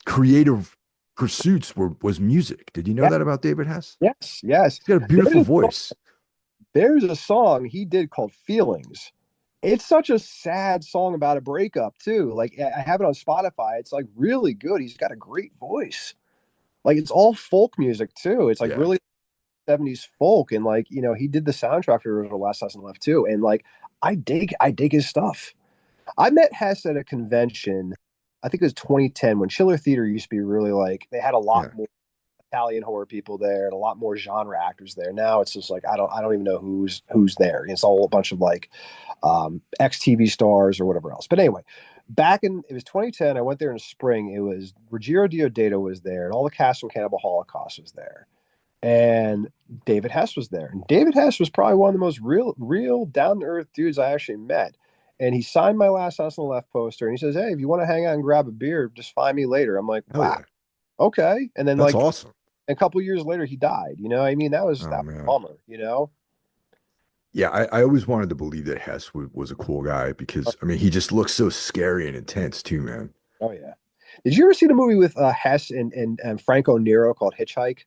creative pursuits was music. Did you know Yeah, that about David Hess? yes, yes. He's got a beautiful voice. There's a song he did called Feelings. It's such a sad song about a breakup, too. Like, I have it on Spotify. It's like really good. He's got a great voice. Like, it's all folk music, too. It's like Yeah. really 70s folk. And, like, he did the soundtrack for The Last House on the Left, too. And, like, I dig his stuff. I met Hess at a convention, I think it was 2010, when Schiller Theater used to be really like, they had a lot Yeah. more Italian horror people there and a lot more genre actors there. Now it's just like I don't even know who's there. It's all a bunch of like ex TV stars or whatever else. But anyway, it was 2010. I went there in the spring. It was Ruggiero Diodato was there, and all the cast from Cannibal Holocaust was there, and David Hess was there. And David Hess was probably one of the most real down to earth dudes I actually met. And he signed my Last House on the Left poster, and he says, "Hey, if you want to hang out and grab a beer, just find me later." I'm like, Hell "Wow, yeah. okay." And then That's like awesome. a couple years later he died. I mean, Oh that was a man. bummer. Yeah, I always wanted to believe that Hess was a cool guy because I mean he just looks so scary and intense too, man. Oh yeah. Did you ever see the movie with Hess and Franco Nero called Hitchhike?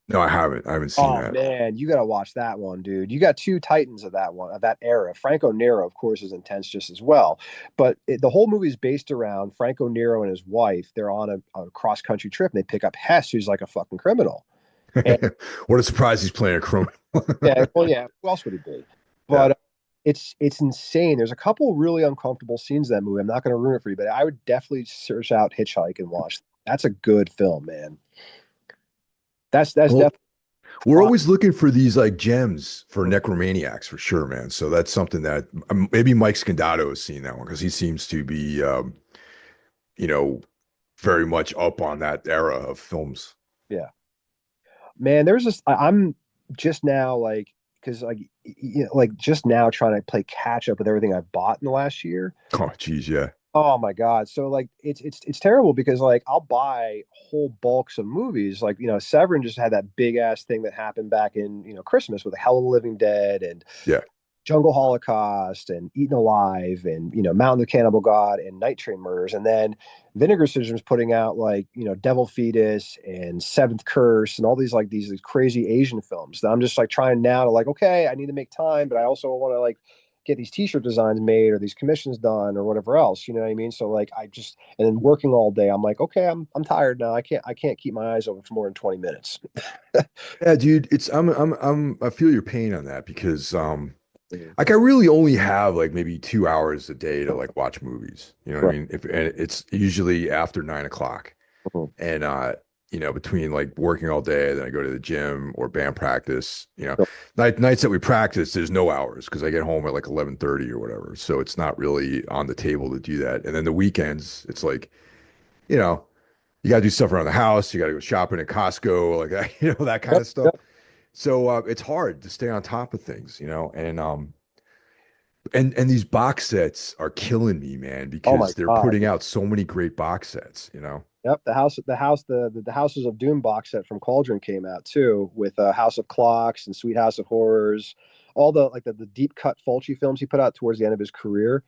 No, I haven't. I haven't seen Oh that. man, you gotta watch that one, dude. You got two titans of that one, of that era. Franco Nero, of course, is intense just as well. But the whole movie is based around Franco Nero and his wife. They're on a cross country trip and they pick up Hess, who's like a fucking criminal. And What a surprise he's playing a criminal. yeah, well, yeah, who else would he be? Yeah. But it's insane. There's a couple really uncomfortable scenes in that movie. I'm not going to ruin it for you, but I would definitely search out Hitchhike and watch. That's a good film, man. That's Well, definitely we're always looking for these like gems for necromaniacs for sure, man. So that's something that maybe Mike Scandato has seen that one because he seems to be, you know, very much up on that era of films. yeah, man. There's this. I'm just now like because like just now trying to play catch up with everything I've bought in the last year. Oh, geez, yeah. Oh my God. So like it's terrible because like I'll buy whole bulks of movies. Like, Severin just had that big ass thing that happened back in, Christmas with Hell of the Living Dead and Yeah. Jungle Holocaust and Eaten Alive and, Mountain of the Cannibal God and Night Train Murders. And then Vinegar Syndrome's putting out like, Devil Fetus and Seventh Curse and all these crazy Asian films that I'm just like trying now to like, okay, I need to make time, but I also want to like get these t-shirt designs made or these commissions done or whatever else, you know what I mean? So like and then working all day, I'm like, okay, I'm tired now. I can't keep my eyes open for more than 20 minutes. Yeah, dude, I feel your pain on that because like I really only have like maybe 2 hours a day to like watch movies. You know what I Right. mean? And it's usually after 9 o'clock. Mhm. And between like working all day, then I go to the gym or band practice. Sure. Nights that we practice, there's no hours because I get home at like 11:30 or whatever. So it's not really on the table to do that. And then the weekends, it's like, you know, you gotta do stuff around the house, you gotta go shopping at Costco, like that, that kind Yep, of stuff. yep. So it's hard to stay on top of things. And these box sets are killing me, man, Oh my because they're God. putting out so many great box sets. Yep, the Houses of Doom box set from Cauldron came out too, with House of Clocks and Sweet House of Horrors, all the like the deep cut Fulci films he put out towards the end of his career.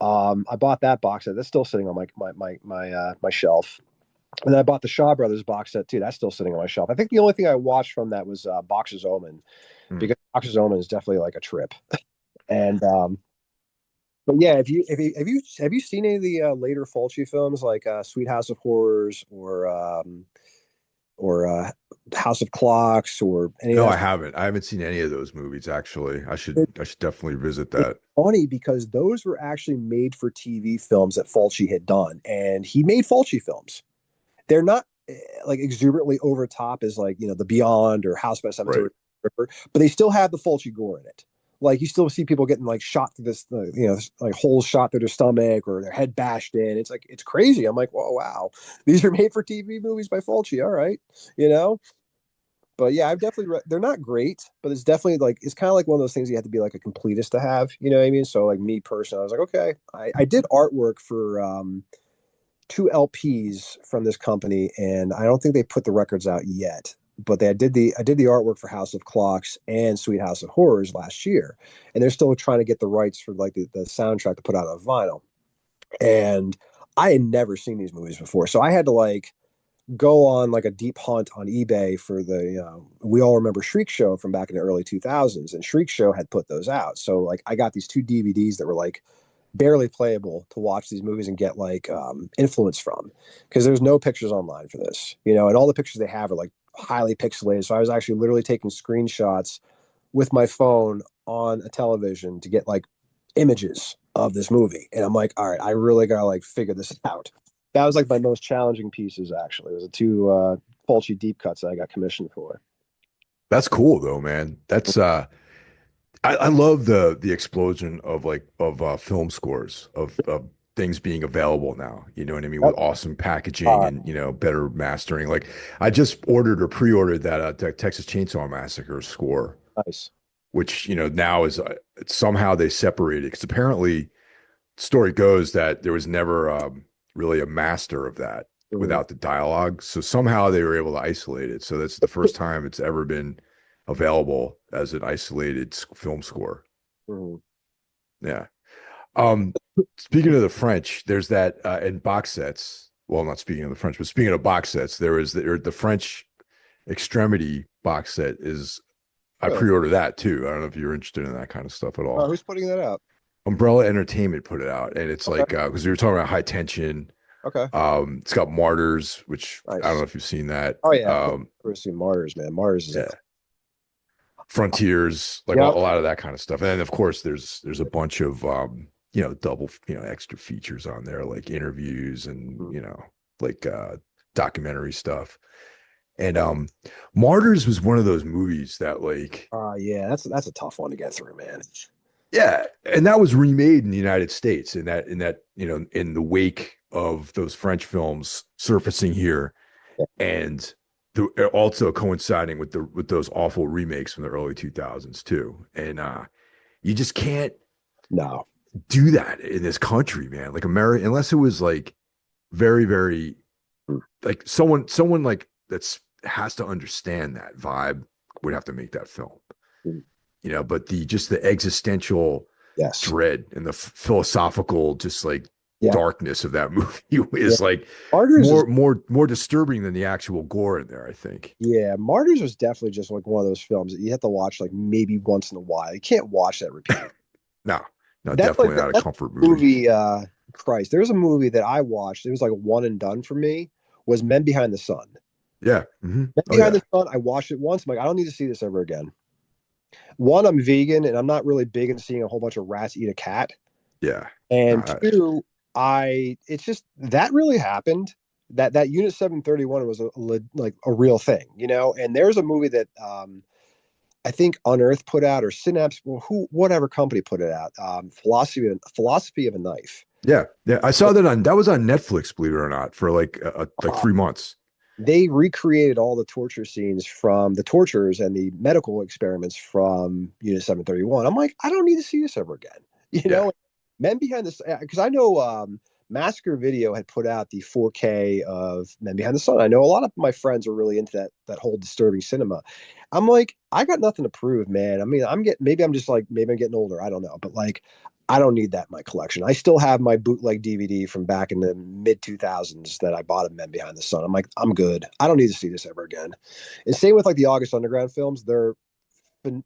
I bought that box set. That's still sitting on my shelf. And then I bought the Shaw Brothers box set too. That's still sitting on my shelf. I think the only thing I watched from that was Boxer's Omen, Hmm. because Boxer's Omen is definitely like a trip. And but yeah, have you seen any of the later Fulci films like Sweet House of Horrors or House of Clocks or any of No, that? I haven't. I haven't seen any of those movies actually. It, I should definitely visit it's that. funny because those were actually made for TV films that Fulci had done, and he made Fulci films. They're not like exuberantly over top as like the Beyond or House by Right. Cemetery, but they still have the Fulci gore in it. Like you still see people getting like shot through this, like holes shot through their stomach or their head bashed in. It's like it's crazy. I'm like, whoa, wow, these are made for TV movies by Fulci. All right, you know. But yeah, I've definitely they're not great, but it's definitely like it's kind of like one of those things you have to be like a completist to have. You know what I mean? So like me personally, I was like, okay, I did artwork for two LPs from this company, and I don't think they put the records out yet. But I did the artwork for House of Clocks and Sweet House of Horrors last year, and they're still trying to get the rights for like the soundtrack to put out on vinyl. And I had never seen these movies before, so I had to like go on like a deep hunt on eBay for we all remember Shriek Show from back in the early 2000s, and Shriek Show had put those out. So like I got these two DVDs that were like barely playable to watch these movies and get like influence from, because there's no pictures online for this, and all the pictures they have are like highly pixelated. So I was actually literally taking screenshots with my phone on a television to get like images of this movie. And I'm like, all right, I really gotta like figure this out. That was like my most challenging pieces actually. It was the two Fulci deep cuts that I got commissioned for. That's cool though, man. That's I love the explosion of film scores of things being available now. You know what I mean? Yep. With awesome packaging Uh, and better mastering. Like I just ordered or pre-ordered that Texas Chainsaw Massacre score, nice. which now is somehow they separated because apparently story goes that there was never really a master of that Mhm. without the dialogue. So somehow they were able to isolate it. So that's the first time it's ever been available as an isolated film score. Mhm. Yeah. Um, Speaking of the French, there's that in box sets. Well, not speaking of the French, but speaking of box sets, there is the French Extremity box set is I Really? pre-ordered that too. I don't know if you're interested in that kind of stuff at all. Who's putting that out? Umbrella Entertainment put it out, and it's Okay. like because we were talking about high tension. Okay. It's got Martyrs, which I don't know Nice. if you've seen that. Oh yeah, of course. We're seeing Martyrs, man. Martyrs is a Yeah, Frontiers, like yep. a lot of that kind of stuff. And then of course there's a bunch of double extra features on there like interviews and like documentary stuff. And Martyrs was one of those movies that like Yeah, that's a tough one to get through, man. yeah, and that was remade in the United States in that in the wake of those French films surfacing here and also coinciding with the with those awful remakes from the early 2000s too. And you just can't No. do that in this country, man. Like America, unless it was like very, very like someone like that's has to understand that vibe would have to make that film. But the just the existential Yes. dread and the philosophical just like Yeah. darkness of that movie Yeah. is like Martyrs is more disturbing than the actual gore in there, I think. Yeah, Martyrs was definitely just like one of those films that you have to watch like maybe once in a while. You can't watch that repeatedly. No, no, That's like definitely not a that's comfort a movie. movie. Christ, there's a movie that I watched. It was like one and done for me. Was Men Behind the Sun. Yeah. Hmm. Men Oh Behind yeah. the Sun. I watched it once. I'm like, I don't need to see this ever again. One, I'm vegan and I'm not really big into seeing a whole bunch of rats eat a cat. Yeah. And Uh, two, it's just that really happened. That Unit 731 was like a real thing, And there's a movie that I think Unearth put out or Synapse, well, whatever company put it out. Philosophy of a Knife. yeah. Yeah. I saw that was on Netflix, believe it or not, for like 3 months. They recreated all the torture scenes from the tortures and the medical experiments from Unit 731. I'm like, I don't need to see this ever again. You Yeah. know, Men Behind this, because I know Massacre Video had put out the 4K of Men Behind the Sun. I know a lot of my friends are really into that whole disturbing cinema. I'm like, I got nothing to prove, man. I mean, maybe I'm just like maybe I'm getting older. I don't know, but like, I don't need that in my collection. I still have my bootleg DVD from back in the mid 2000s that I bought of Men Behind the Sun. I'm like, I'm good. I don't need to see this ever again. And same with like the August Underground films.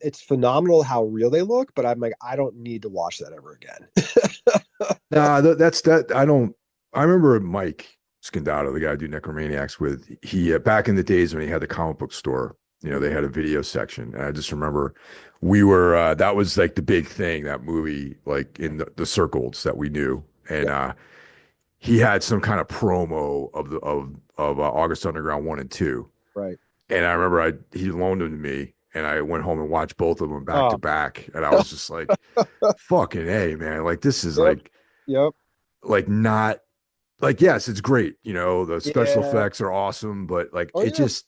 It's phenomenal how real they look, but I'm like, I don't need to watch that ever again. Nah, that's that. I don't. I remember Mike Scandato, the guy I do Necromaniacs with. He back in the days when he had the comic book store, they had a video section, and I just remember we were that was like the big thing, that movie, like in the circles that we knew, and he had some kind of promo of the of August Underground 1 and 2, Right. and I remember he loaned them to me. And I went home and watched both of them back to Oh, back. And I was just like, fucking A, man. Like, this is yep. Yep. like not like, yes, it's great. The special Yeah. effects are awesome, but like Oh, it yeah. just,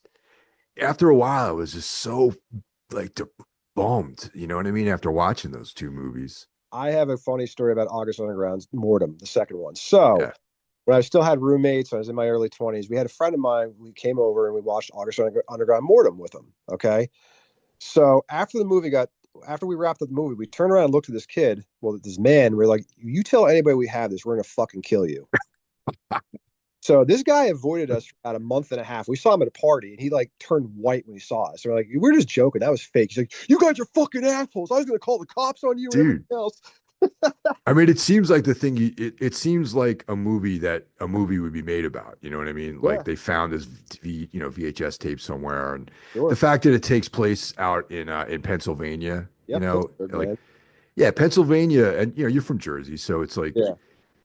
after a while, I was just so like bummed. You know what I mean? After watching those two movies. I have a funny story about August Underground's Mortem, the second one. So Yeah. when I still had roommates, I was in my early 20s. We had a friend of mine. We came over and we watched August Underground Mortem with him. Okay. So after we wrapped up the movie, we turned around and looked at this kid, this man. We're like, you tell anybody we have this, we're gonna fucking kill you. So this guy avoided us for about a month and a half. We saw him at a party, and he like turned white when he saw us. So we're like, we're just joking. That was fake. He's like, you guys are fucking assholes. I was gonna call the cops on you and Dude. everything else. I mean, it seems like the thing. It seems like a movie would be made about. You know what I mean? Yeah. Like they found this VHS tape somewhere, and Sure. the fact that it takes place out in Pennsylvania. Yep, Pittsburgh, Like, man. yeah, Pennsylvania, and you're from Jersey, so it's like Yeah.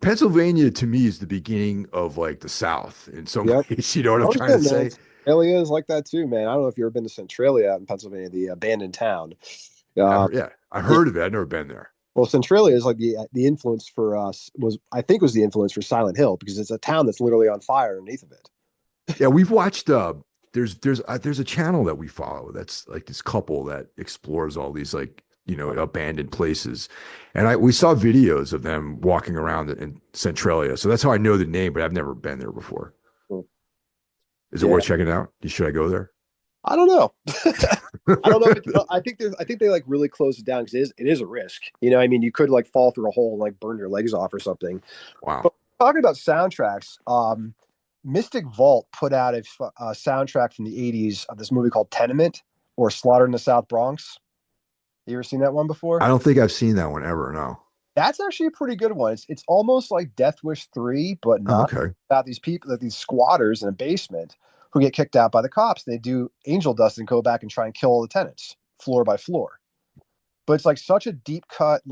Pennsylvania to me is the beginning of like the South in some Yep. ways. You know what I'm Oh, trying yeah, to man. say? Centralia is like that too, man. I don't know if you've ever been to Centralia out in Pennsylvania, the abandoned town. Uh, Yeah, I yeah. heard of it. I've never been there. Well, Centralia is like the influence for us I think was the influence for Silent Hill, because it's a town that's literally on fire underneath of it. Yeah, we've watched. There's a channel that we follow that's like this couple that explores all these like abandoned places, and we saw videos of them walking around in Centralia. So that's how I know the name, but I've never been there before. Hmm. Is it worth checking out? Should I go there? I don't know. I don't know. I think they like really close it down because it is a risk. I mean, you could like fall through a hole and like burn your legs off or something. Wow. But talking about soundtracks, Mystic Vault put out a soundtrack from the 80s of this movie called Tenement, or Slaughter in the South Bronx. You ever seen that one before? I don't think I've seen that one ever. No. That's actually a pretty good one. It's almost like Death Wish 3, but not. Okay. About these people, like these squatters in a basement who get kicked out by the cops. They do angel dust and go back and try and kill all the tenants floor by floor. But it's like such a deep cut,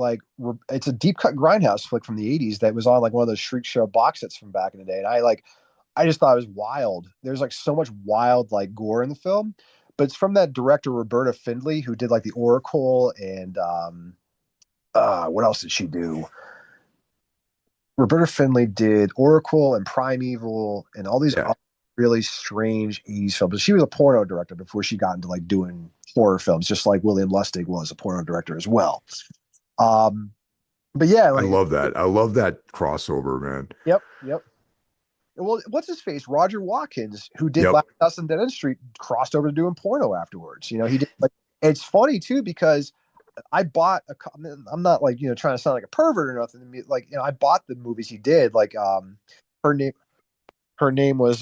it's a deep cut grindhouse flick from the 80s that was on like one of those Shriek Show box sets from back in the day. And I just thought it was wild. There's like so much wild like gore in the film, but it's from that director Roberta Findlay, who did like The Oracle and what else did she do? Roberta Findlay did Oracle and Primeval and all these other really strange 80s films. But she was a porno director before she got into like doing horror films, just like William Lustig was a porno director as well. But yeah, I love that. I love that crossover, man. Yep. Well, what's his face? Roger Watkins, who did Last House on Dead End Street, crossed over to doing porno afterwards. He did like. It's funny too because I bought I'm not like trying to sound like a pervert or nothing. Like I bought the movies he did. Like her name was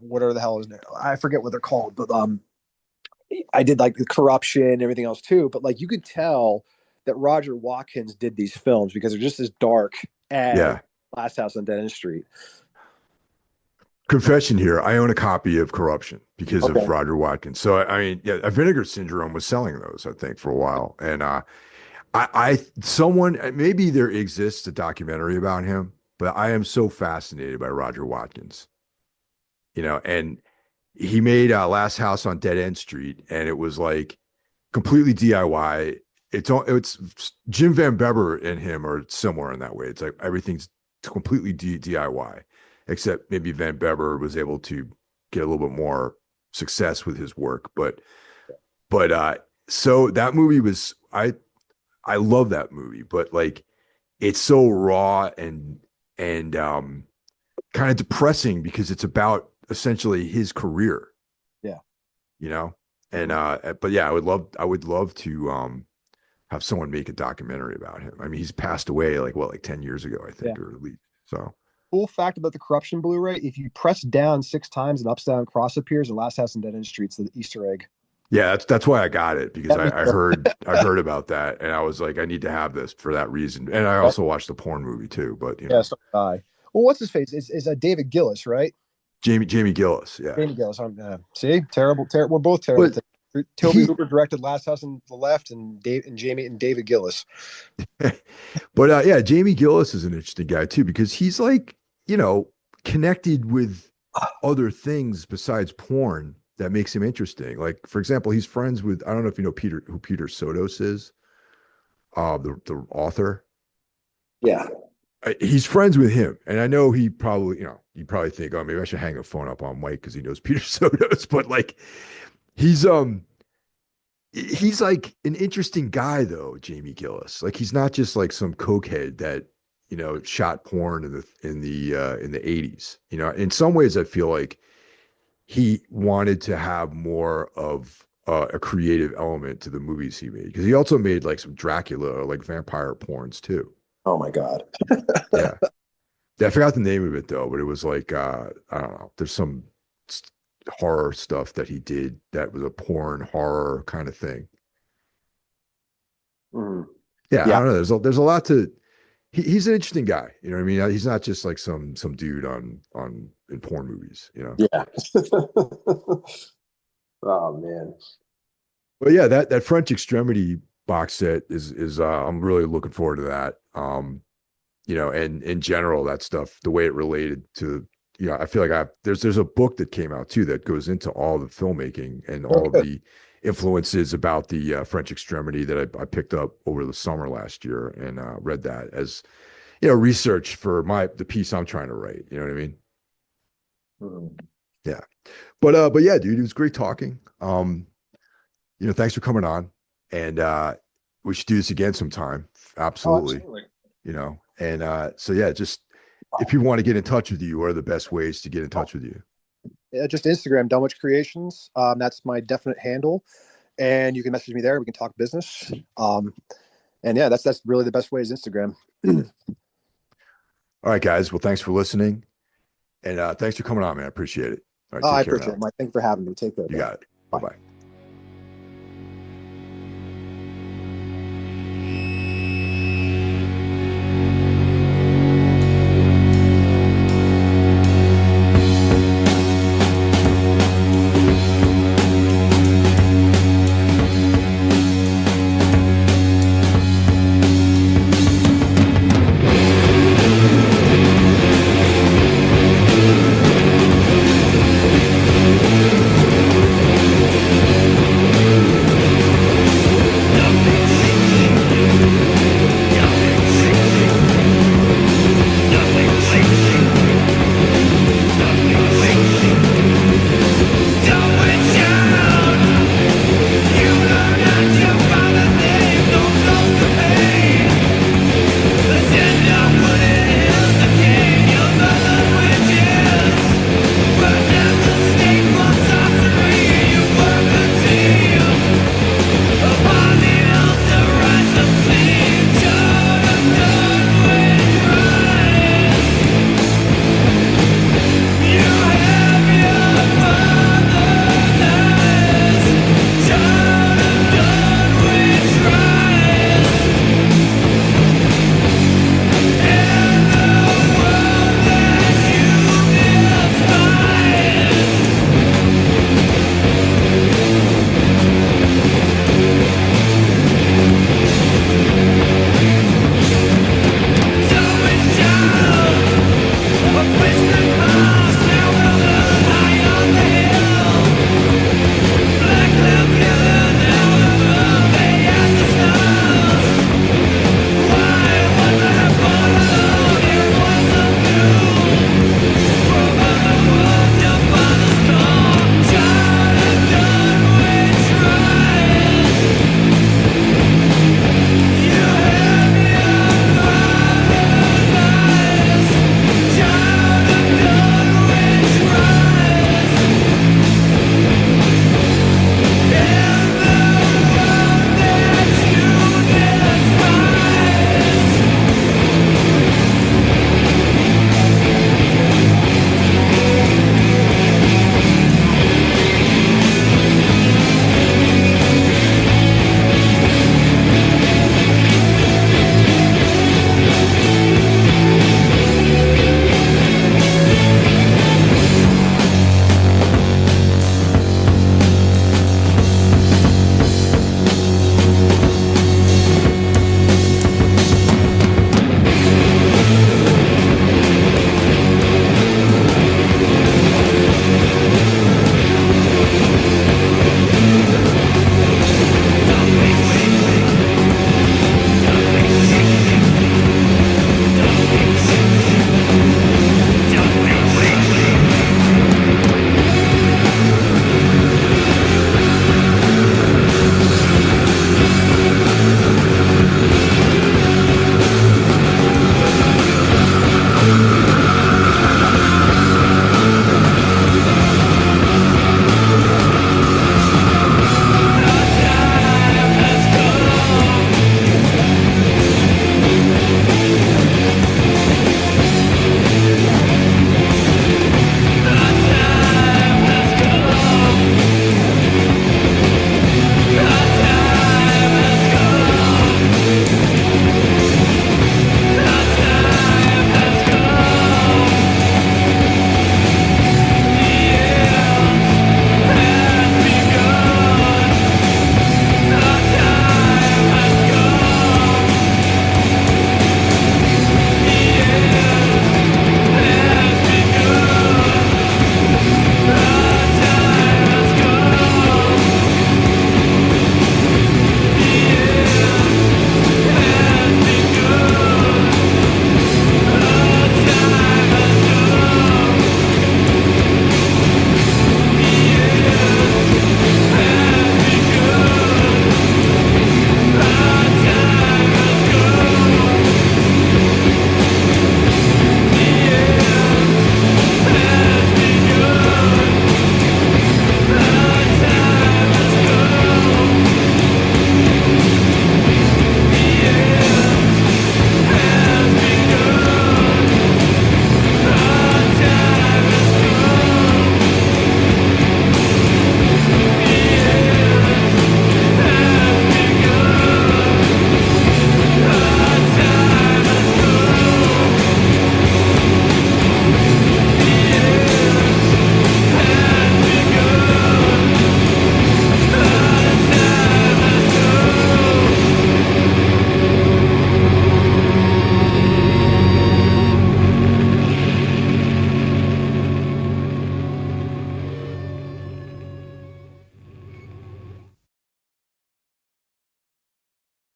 whatever the hell is I forget what they're called, but I did like the Corruption and everything else too. But like you could tell that Roger Watkins did these films because they're just as dark as Last House on Dead End Street. Confession here. I own a copy of Corruption because of Roger Watkins. So, I mean, a Vinegar Syndrome was selling those, I think, for a while. And maybe there exists a documentary about him, but I am so fascinated by Roger Watkins. And he made Last House on Dead End Street, and it was like completely DIY. It's Jim Van Beber and him are similar in that way. It's like everything's completely DIY, except maybe Van Beber was able to get a little bit more success with his work. But so that movie was I love that movie, but like it's so raw and kind of depressing because it's about essentially his career, Yeah. you know? And but yeah, I would love to have someone make a documentary about him. I mean, he's passed away like what, like 10 years ago, I Yeah. think, or at least. So Cool fact about the corruption Blu-ray: if you press down 6 times, an upside down cross appears. The last house on Dead End Street's the Easter egg. yeah, that's why I got it because That was I heard about that and I was like, I need to have this for that reason. And I also watched the porn movie too, but you yeah. know, So die. Well, what's his face? Is David Gillis, right? Jamie Gillis, yeah. Danny Gillis. See, terrible, terrible. We're both terrible. But Toby he Hooper directed Last House on the Left, and Dave and Jamie and David Gillis. but yeah, Jamie Gillis is an interesting guy too because he's like, you know, connected with other things besides porn that makes him interesting. Like, for example, he's friends with, I don't know if you know who Peter Sotos is, the author. Yeah. He's friends with him, and I know he probably, you know, you probably think, oh, maybe I should hang a phone up on Mike because he knows Peter Sotos, but like, he's he's like an interesting guy though, Jamie Gillis. Like, he's not just like some cokehead that, you know, shot porn in the 80s. You know, in some ways, I feel like he wanted to have more of a creative element to the movies he made because he also made like some Dracula or like vampire porns too. Oh my God. Yeah. Yeah, I forgot the name of it though, but it was like I don't know. There's some horror stuff that he did that was a porn horror kind of thing. Mhm. Yeah, I Yeah. don't know. There's a lot to. He's an interesting guy. You know what I mean? He's not just like some dude on in porn movies. You know. Yeah. Oh man. But yeah, that French Extremity box set is I'm really looking forward to that. You know, and in general, that stuff, the way it related to, you know, I feel like there's a book that came out too that goes into all the filmmaking and all of Okay. the influences about the French Extremity that I picked up over the summer last year and read that as, you know, research for the piece I'm trying to write. You know what I mean? Mhm. Yeah. But yeah, dude, it was great talking. You know, thanks for coming on, and we should do this again sometime. Oh, Absolutely. absolutely. You know, and so yeah, just if people want to get in touch with you, what are the best ways to get in touch with you? Yeah, just Instagram, Dunwich Creations. That's my definite handle, and you can message me there. We can talk business. And yeah, that's really the best way is Instagram. All right, guys. Well, thanks for listening, and thanks for coming on, man. I appreciate it. All right, Oh, take I care appreciate now. it, Mike. Thank you for having me. Take care. You Man. got it. Bye Bye. bye.